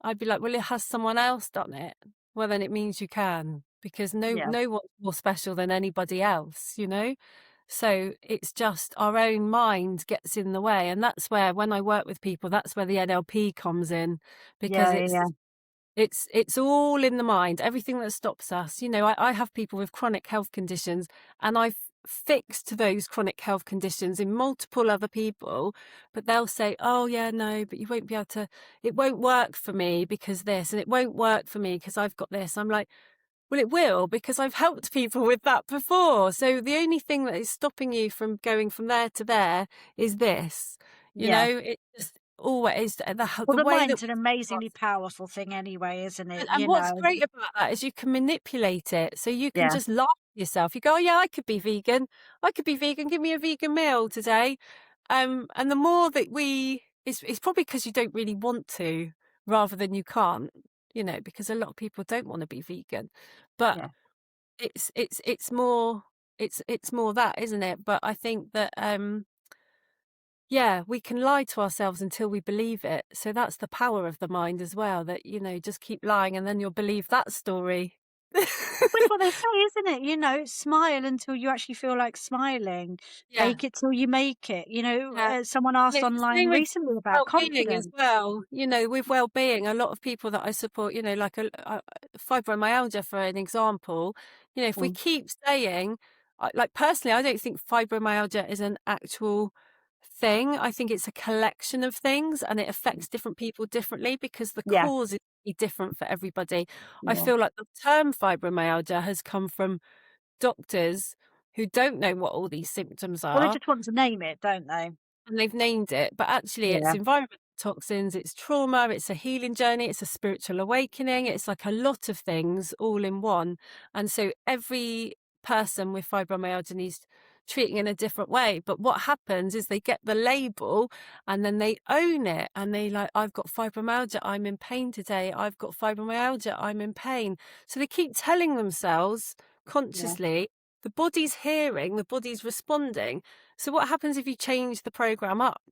I'd be like, well, has someone else done it? Well, then it means you can, because yeah, no one's more special than anybody else, you know? So it's just our own mind gets in the way. And that's where, when I work with people, that's where the NLP comes in, because yeah, yeah, yeah, it's all in the mind, everything that stops us. You know, I have people with chronic health conditions, and I've fixed those chronic health conditions in multiple other people, but they'll say, oh, yeah, no, but you won't be able to, it won't work for me because this, and it won't work for me because I've got this. I'm like, well, it will, because I've helped people with that before. So the only thing that is stopping you from going from there to there is this. You yeah. know, it just always Well, the the way that mind's an amazingly powerful thing anyway, isn't it? and what's great about that is you can manipulate it. So you can Yeah, just lie to yourself. You go, oh, yeah, I could be vegan. I could be vegan. Give me a vegan meal today. And the more that it's probably because you don't really want to rather than you can't, you know, because a lot of people don't want to be vegan. But yeah, it's more, it's more that, isn't it? But I think that yeah, we can lie to ourselves until we believe it. So that's the power of the mind as well, that, just keep lying and then you'll believe that story. Well, it's what they say, isn't it? Smile until you actually feel like smiling. Yeah. Fake it till you make it. Yeah. Someone And asked it's the online same with recently about well-being as confidence. well. With well-being, a lot of people that I support, like fibromyalgia, for an example, if we Mm, keep saying, like personally, I don't think fibromyalgia is an actual thing. I think it's a collection of things and it affects different people differently because the yeah, cause is different for everybody. I yeah. feel like the term fibromyalgia has come from doctors who don't know what all these symptoms Well, they are just want to name it, don't they? and they've named it, but actually it's Yeah, environmental toxins, it's trauma, it's a healing journey, it's a spiritual awakening, it's like a lot of things all in one. And so every person with fibromyalgia needs treating in a different way. But what happens is they get the label and then they own it and they like, I've got fibromyalgia, I'm in pain today. I've got fibromyalgia, I'm in pain. So they keep telling themselves yeah, consciously, the body's hearing, the body's responding. So what happens if you change the program up?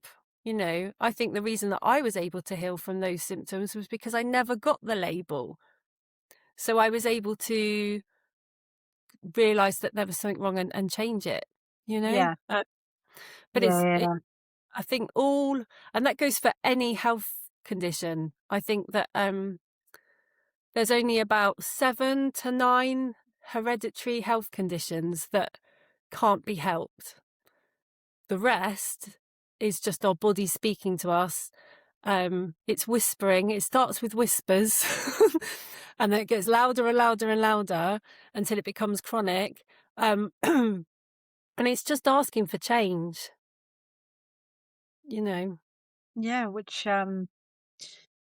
I think the reason that I was able to heal from those symptoms was because I never got the label. So I was able to realize that there was something wrong and change it, you know? yeah, Uh, but yeah, yeah. I think and that goes for any health condition. I think that there's only about 7 to 9 hereditary health conditions that can't be helped. The rest is just our body speaking to us. It's whispering. It starts with whispers and then it gets louder and louder and louder until it becomes chronic. And it's just asking for change, you know. Yeah, which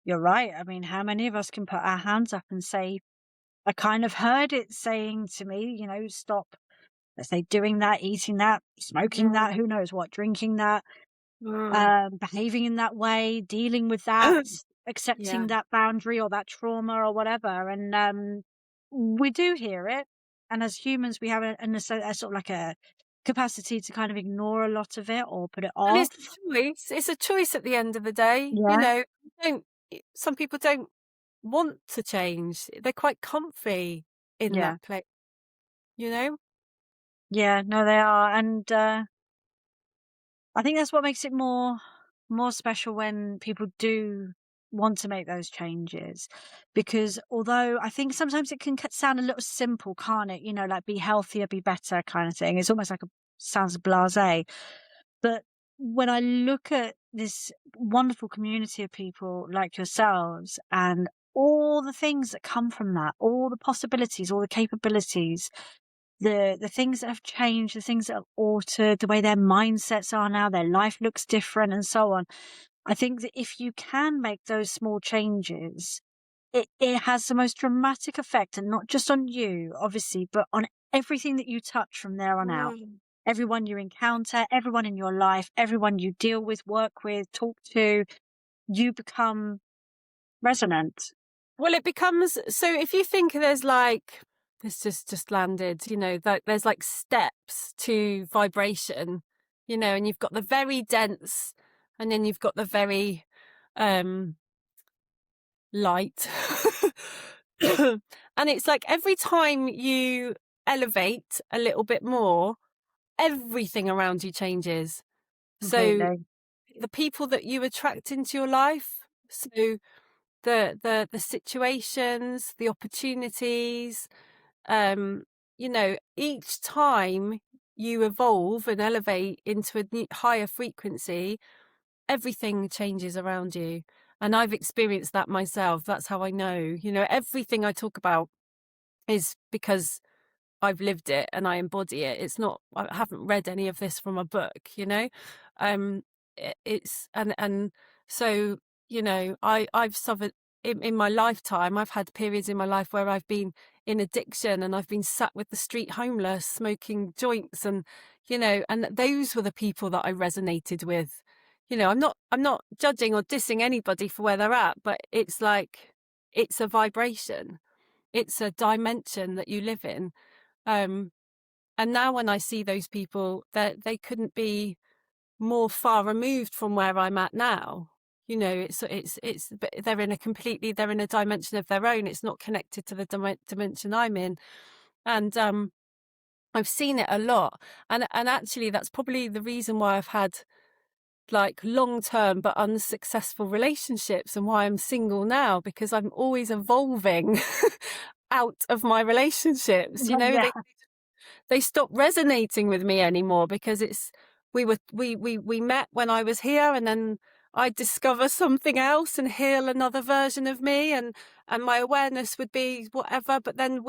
you're right. I mean, how many of us can put our hands up and say, I kind of heard it saying to me, stop, let's say, doing that, eating that, smoking Mm, that, who knows what, drinking that, mm. behaving in that way, dealing with that, Yeah. accepting that boundary or that trauma or whatever. And we do hear it. And as humans, we have a sort of like a capacity to kind of ignore a lot of it or put it And it's off. a choice. It's a choice at the end of the day. Yeah. Don't some people don't want to change. They're quite comfy in Yeah. that place, you know? Yeah. No, they are. And I think that's what makes it more special when people do want to make those changes, because although I think sometimes it can sound a little simple, can't it? Like be healthier, be better kind of thing. It's almost like sounds blasé. But when I look at this wonderful community of people like yourselves and all the things that come from that, all the possibilities, all the capabilities, the things that have changed, the things that have altered, the way their mindsets are now, their life looks different and so on. I think that if you can make those small changes, it has the most dramatic effect, and not just on you, obviously, but on everything that you touch from there on out. Mm. Everyone you encounter, everyone in your life, everyone you deal with, work with, talk to, you become resonant. Well, it becomes so if you think there's like this just landed, that there's like steps to vibration, and you've got the very dense and then you've got the very um light. And it's like every time you elevate a little bit more, everything around you changes. So Completely. the people that you attract into your life, so the situations, the opportunities, each time you evolve and elevate into a higher frequency, everything changes around you. And I've experienced that myself. That's how I know. Everything I talk about is because I've lived it and I embody it. It's not, I haven't read any of this from a book. Um, it's, and so, I've suffered in my lifetime. I've had periods in my life where I've been in addiction and I've been sat with the street homeless, smoking joints and those were the people that I resonated with. I'm not judging or dissing anybody for where they're at, but it's like, it's a vibration. It's a dimension that you live in. Um, And now when I see those people, they couldn't be more far removed from where I'm at now. You know, but they're in a dimension of their own. It's not connected to the dimension I'm in. And I've seen it a lot. And actually that's probably the reason why I've had like long-term but unsuccessful relationships, and why I'm single now, because I'm always evolving out of my relationships. You know, Yeah. they stop resonating with me anymore, because we met when I was here, and then I discover something else and heal another version of me, and my awareness would be whatever, but then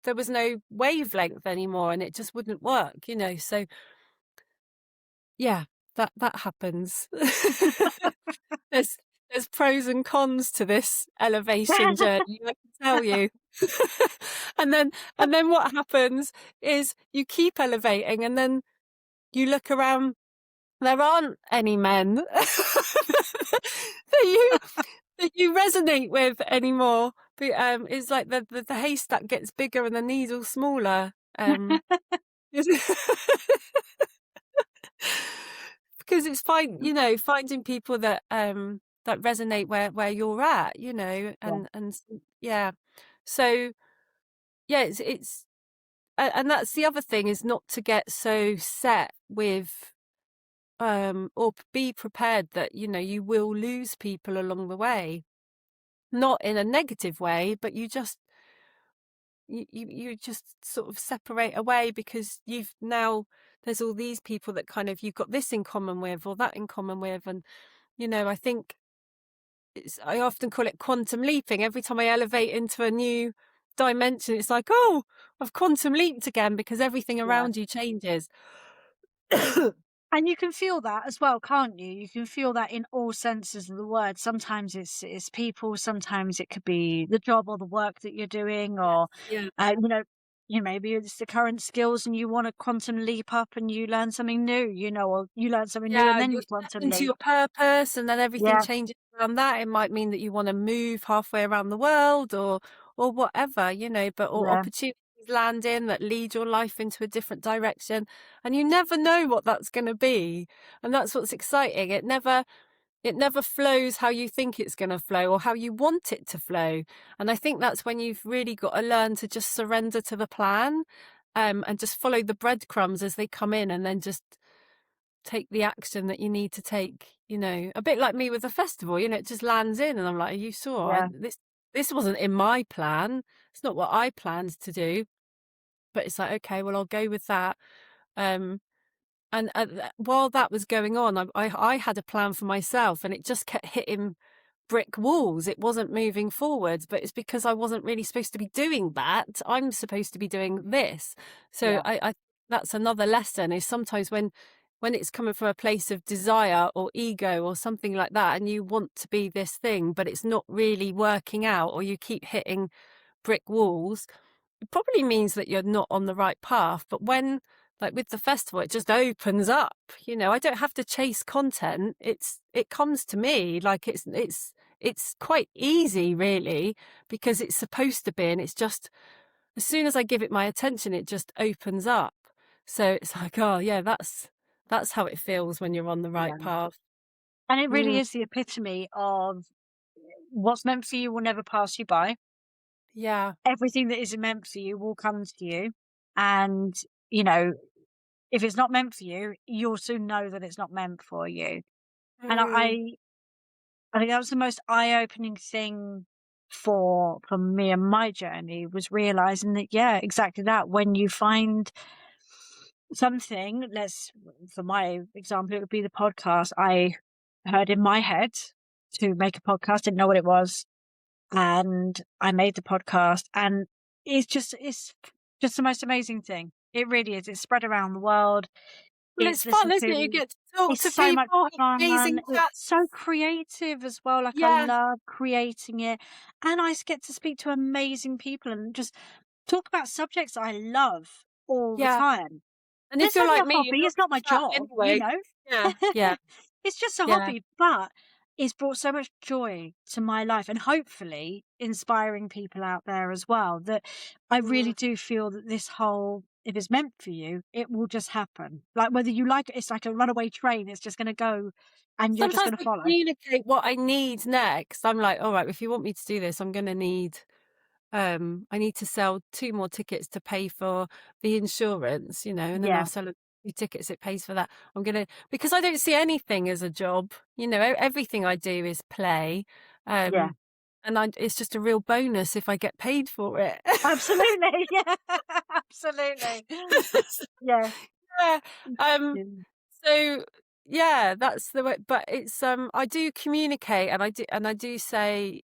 there was no wavelength anymore, and it just wouldn't work, you know. So yeah, that happens. there's there's pros and cons to this elevation journey, I can tell you. and then and then what happens is you keep elevating, and then you look around, there aren't any men that you resonate with anymore. But, it's like the haystack gets bigger and the needle smaller. Because it's finding people that resonate where you're at, you know, Yeah. yeah. So yeah, and that's the other thing, is not to get so set with or be prepared that, you know, you will lose people along the way. Not in a negative way, but you just sort of separate away, because there's all these people that kind of you've got this in common with or that in common with. And you know, I think I often call it quantum leaping. Every time I elevate into a new dimension, it's like, oh, I've quantum leaped again, because everything Yeah. around you changes. And you can feel that as well, can't you? You can feel that in all senses of the word. Sometimes it's people, sometimes it could be the job or the work that you're doing, or Yeah. maybe it's the current skills and you want to quantum leap up and you learn something new, or you learn something new and Yeah, then you'll you step quantum into leap. your purpose, and then everything Yeah, changes around that. It might mean that you want to move halfway around the world, or whatever, you know, or yeah, opportunities land in that lead your life into a different direction, and you never know what that's going to be. And that's what's exciting. It never flows how you think it's going to flow or how you want it to flow. And I think that's when you've really got to learn to just surrender to the plan, and just follow the breadcrumbs as they come in, and then just take the action that you need to take, you know. A bit like me with the festival, you know, it just lands in, and I'm like, are you sure? yeah, This wasn't in my plan. It's not what I planned to do. But it's like, okay, well, I'll go with that. Um, and while that was going on, I had a plan for myself, and it just kept hitting brick walls. It wasn't moving forwards, but it's because I wasn't really supposed to be doing that. I'm supposed to be doing this. So yeah, I that's another lesson, is sometimes when it's coming from a place of desire or ego or something like that, and you want to be this thing, but it's not really working out, or you keep hitting brick walls, it probably means that you're not on the right path. But when, like with the festival, it just opens up, you know, I don't have to chase content. It comes to me, like it's quite easy, really, because it's supposed to be. And it's just, as soon as I give it my attention, it just opens up. So it's like, oh yeah, that's how it feels when you're on the right yeah. path. And it really Mm, is the epitome of what's meant for you will never pass you by. yeah. Everything that isn't meant for you will come to you. And, you know, if it's not meant for you, you'll soon know that it's not meant for you. And Mm, I think that was the most eye-opening thing for me and my journey, was realizing that, yeah, exactly that. When you find something, for my example, it would be the podcast. I heard in my head to make a podcast, didn't know what it was, and I made the podcast, and it's just the most amazing thing. It really is. It's spread around the world. well, It's it's fun, listened isn't it? You to. get to talk It's to so much people, have fun. amazing It's so chats. creative as well. Like, I Yeah, love creating it, and I get to speak to amazing people and just talk about subjects I love all the yeah. time. And if It's you're only a like me, you hobby. love It's not to my chat job, you anyway. know. Yeah, yeah, It's just a yeah. hobby, but it's brought so much joy to my life, and hopefully inspiring people out there as well, that I really Mm. do feel that this whole, if it's meant for you, it will just happen. Like whether you like it, it's like a runaway train, it's just gonna go and you're just Sometimes gonna I follow. communicate what I need next. I'm like, "All right, if you want me to do this, I need to sell 2 more tickets to pay for the insurance," and then I'll Yeah, sell a few tickets, it pays for that. Because I don't see anything as a job, everything I do is play, yeah, um, and it's just a real bonus if I get paid for it. absolutely. Yeah, absolutely. Yeah. Yeah, um Yeah. So, yeah, that's the way, but it's, I do communicate, and I do say,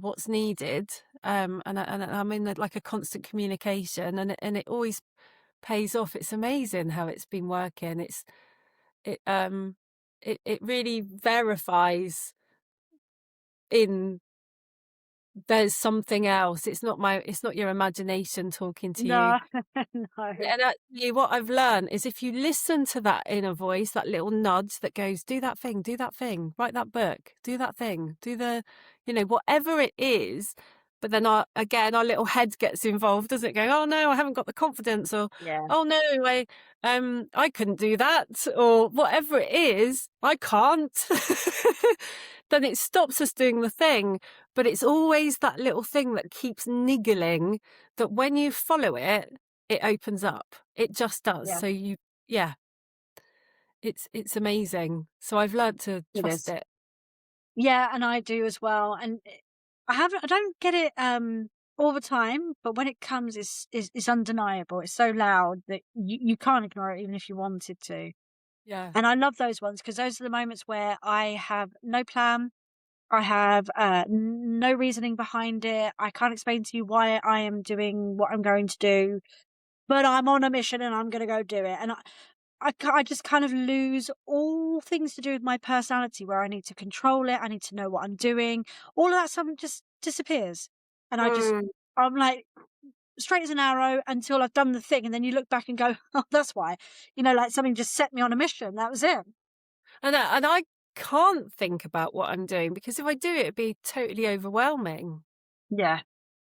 what's needed, and I'm in, like, a constant communication, and it always pays off. It's amazing how it's been working. It, um, it really verifies in there's something else. It's not your imagination talking to you. No, no. And actually what I've learned is if you listen to that inner voice, that little nudge that goes, do that thing, write that book, do that thing, whatever it is. But then our little head gets involved, doesn't it? Going, oh no, I haven't got the confidence, or Yeah, oh no, I couldn't do that, or whatever it is, I can't. Then it stops us doing the thing. But it's always that little thing that keeps niggling, that when you follow it, it opens up. It just does. yeah, So yeah, it's amazing. So I've learnt to it trust is. it. Yeah, and I do as well, and I don't get it, all the time, but when it comes, it's undeniable. It's so loud that you can't ignore it even if you wanted to, Yeah. and I love those ones because those are the moments where I have no plan, I have, no reasoning behind it, I can't explain to you why I am doing what I'm going to do, but I'm on a mission and I'm gonna go do it, and I just kind of lose all things to do with my personality where I need to control it, I need to know what I'm doing. All of that stuff just disappears. And Mm. I'm like straight as an arrow until I've done the thing. And then you look back and go, oh, that's why. Like something just set me on a mission. That was it. And I can't think about what I'm doing, because if I do it, it'd be totally overwhelming. Yeah.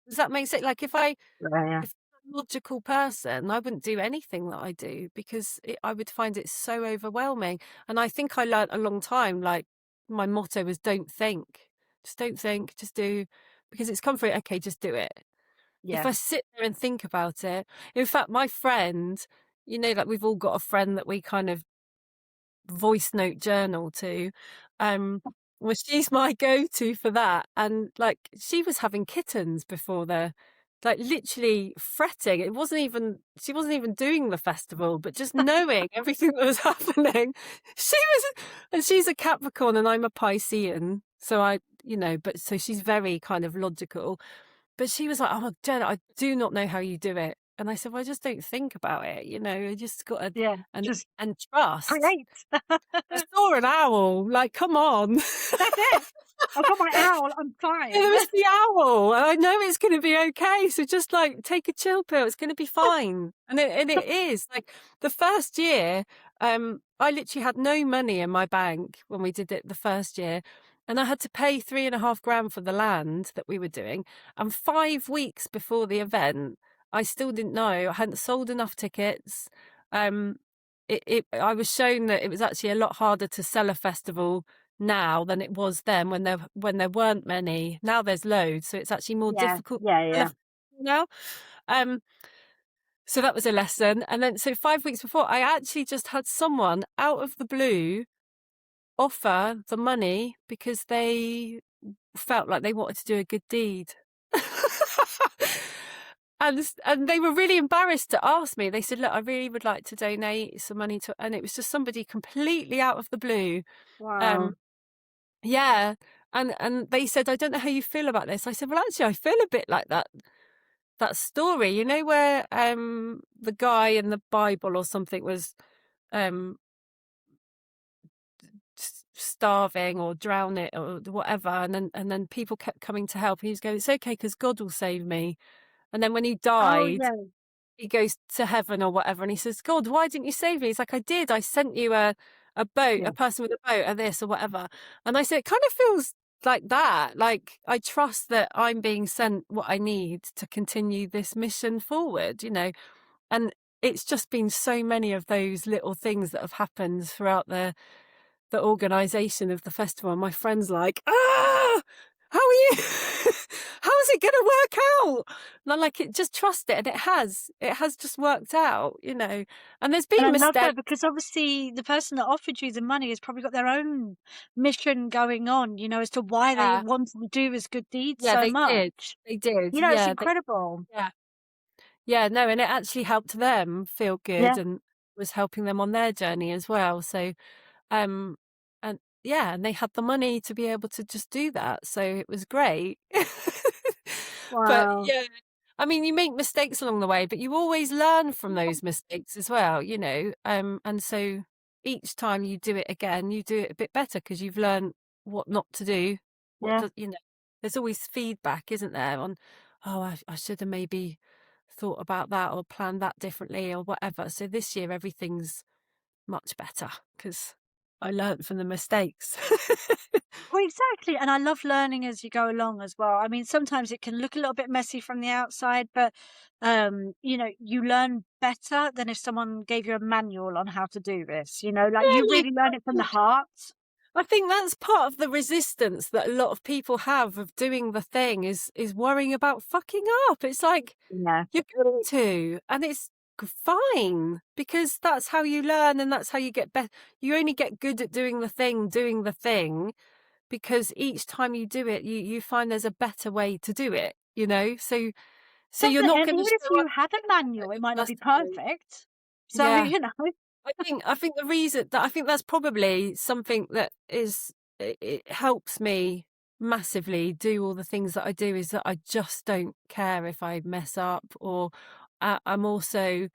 Does that make sense? Like Yeah. Yeah. if I'm a logical person, I wouldn't do anything that I do, because I would find it so overwhelming. And I think I learnt a long time, like my motto was don't think. Just don't think, just do, because it's come for it. Okay, just do it. If Yeah. I sit there and think about it, in fact, my friend, like we've all got a friend that we kind of voice note journal to, um, well, she's my go-to for that. And like she was having kittens before like literally fretting. She wasn't even doing the festival, but just knowing everything that was happening. And she's a Capricorn and I'm a Piscean. So but so she's very kind of logical. But she was like, "Oh, Jen, I do not know how you do it." And I said, "Well, I just don't think about it, you just got to Yeah. and Just and trust." create. I saw an owl, like, come on. That's it. I've got my owl. I'm Yeah, fine. there was the owl, and I know it's gonna be okay, so just, like, take a chill pill, it's gonna be fine. And it is. Like, the first year, I literally had no money in my bank when we did it the first year, and I had to pay 3.5 grand for the land that we were doing, and 5 weeks before the event, I still didn't know. I hadn't sold enough tickets. Um, I was shown that it was actually a lot harder to sell a festival now than it was then, when there weren't many. Now there's loads, so it's actually more Yeah. difficult Yeah. to sell a Yeah. festival now. Um, so that was a lesson. And then so 5 weeks before, I actually just had someone out of the blue offer the money because they felt like they wanted to do a good deed. And they were really embarrassed to ask me. They said, "Look, I really would like to donate some money to," and it was just somebody completely out of the blue. Wow. Um, yeah, and they said, "I don't know how you feel about this." I said, "Well, actually, I feel a bit like that story, where the guy in the Bible or something was um starving or drowning or whatever, and then people kept coming to help. He was going, 'It's okay, because God will save me.' And then when he Oh, died, yeah. he goes to heaven or whatever, and he says, 'God, why didn't you save me?' He's like, 'I did. I sent you a a boat, Yeah. a person with a boat, or this or whatever. And I said, it kind of feels like that. Like I trust that I'm being sent what I need to continue this mission forward, you know. And it's just been so many of those little things that have happened throughout the organisation of the festival. And my friend's like, how are you? How is it going to work out? And I'm like, just trust it. And it has just worked out, you know. And there's And I been love that mistakes. because obviously the person that offered you the money has probably got their own mission going on, you know, as to why they Yeah. want to do this good deed Yeah, so they did. much. They did. You know, it's Yeah. incredible. Yeah. Yeah. No, and it actually helped them feel good Yeah. and was helping them on their journey as well. So, um, and yeah, and they had the money to be able to just do that. So it was great. But Wow. yeah, I mean, you make mistakes along the way, but you always learn from those mistakes as well, you know. And so each time you do it again, you do it a bit better because you've learned what not to do. What Yeah. does, you know, there's always feedback, isn't there? On, oh, I should have maybe thought about that or planned that differently or whatever. So this year, everything's much better because I learnt from the mistakes. Well, exactly. And I love learning as you go along as well. I mean, sometimes it can look a little bit messy from the outside, but you know, you learn better than if someone gave you a manual on how to do this. You know, like you Really, really learn it from the heart. I think that's part of the resistance that a lot of people have of doing the thing is worrying about fucking up. It's like Yeah. you're going to, and it's fine because that's how you learn and that's how you get better. You only get good at doing the thing because each time you do it, you find there's a better way to do it, you know? So you're Definitely. not And going to even if show up you had a at manual, it your might not be first attempt. perfect. So, Yeah. you know, I think the reason that I think that's probably something that it helps me massively do all the things that I do is that I just don't care if I mess up or I'm also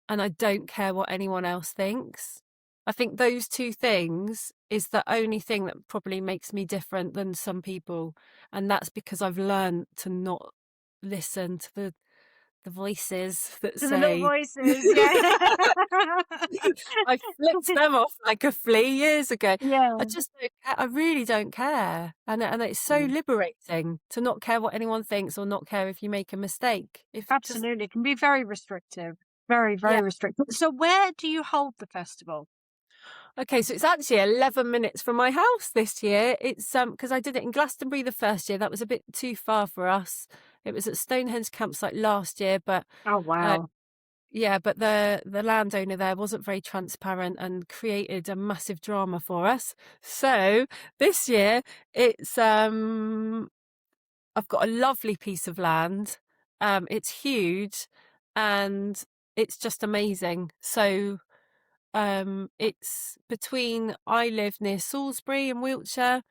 and I don't care what anyone else thinks. I think those two things is the only thing that probably makes me different than some people, and that's because I've learned to not listen to the voices that to the little say voices. Yeah. I flipped them off like a flea years ago. I Yeah. just don't ca I really don't care, and it's so Mm. liberating to not care what anyone thinks or not care if you make a mistake. If just Absolutely. It can be very restrictive. Very, yeah. very restrictive. So where do you hold the festival? Okay, so it's actually 11 minutes from my house this year. It's because I did it in Glastonbury the first year. That was a bit too far for us. It was at Stonehenge campsite last year, but Oh, uh, wow. yeah, but the landowner there wasn't very transparent and created a massive drama for us. So this year it's I've got a lovely piece of land. It's huge and it's just amazing. So it's between I live near Salisbury in Wiltshire,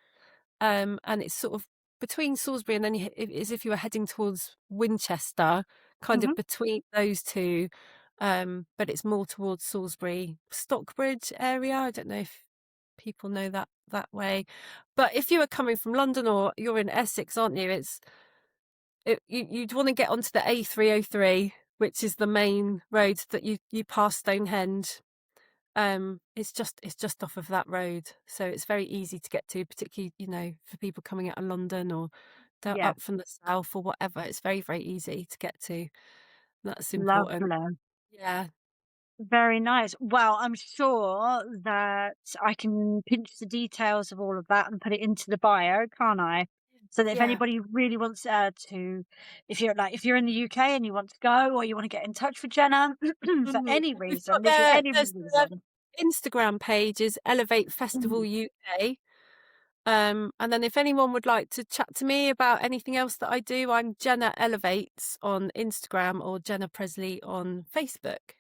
and it's sort of between Salisbury and then as if you were heading towards Winchester, kind Mhm. of between those two. But it's more towards Salisbury, Stockbridge area. I don't know if people know that way, but if you were coming from London or you're in Essex, aren't you? You'd want to get onto the A303, which is the main road that you pass Stonehenge. It's just off of that road, so it's very easy to get to, particularly, you know, for people coming out of London or Yeah. up from the south or whatever. It's very, very easy to get to. That's important. Lovely. Yeah. Very nice. Well, I'm sure that I can pinch the details of all of that and put it into the bio, can't I? So that if Yeah. anybody really wants if you're in the UK and you want to go or you want to get in touch with Jenna for Mhm. any We've reason, got literally any there's the reason. Instagram page is Elevate Festival Mhm. UK. And then if anyone would like to chat to me about anything else that I do, I'm Jenna Elevates on Instagram or Jenna Presley on Facebook.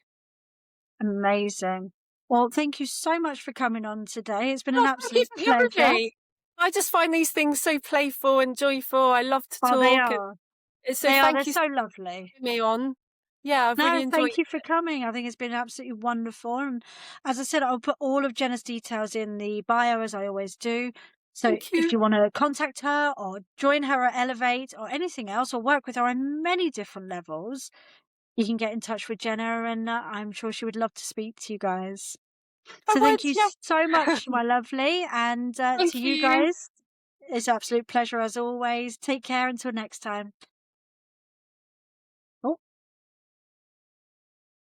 Amazing. Well, thank you so much for coming on today. It's been an Oh, thank you absolute for having pleasure. me. I just find these things so playful and joyful. I love to Oh, they talk, and are. so They are. They're thank you so for lovely. having me on. Yeah, I've really No, enjoyed thank you for it. coming. I think it's been absolutely wonderful. And as I said, I'll put all of Jenna's details in the bio as I always do. So Thank if you. you want to contact her or join her at Elevate or anything else or work with her on many different levels, you can get in touch with Jenna and I'm sure she would love to speak to you guys. So I would, thank you yeah. so much, my lovely. And Thank to you you. guys, it's an absolute pleasure as always. Take care until next time.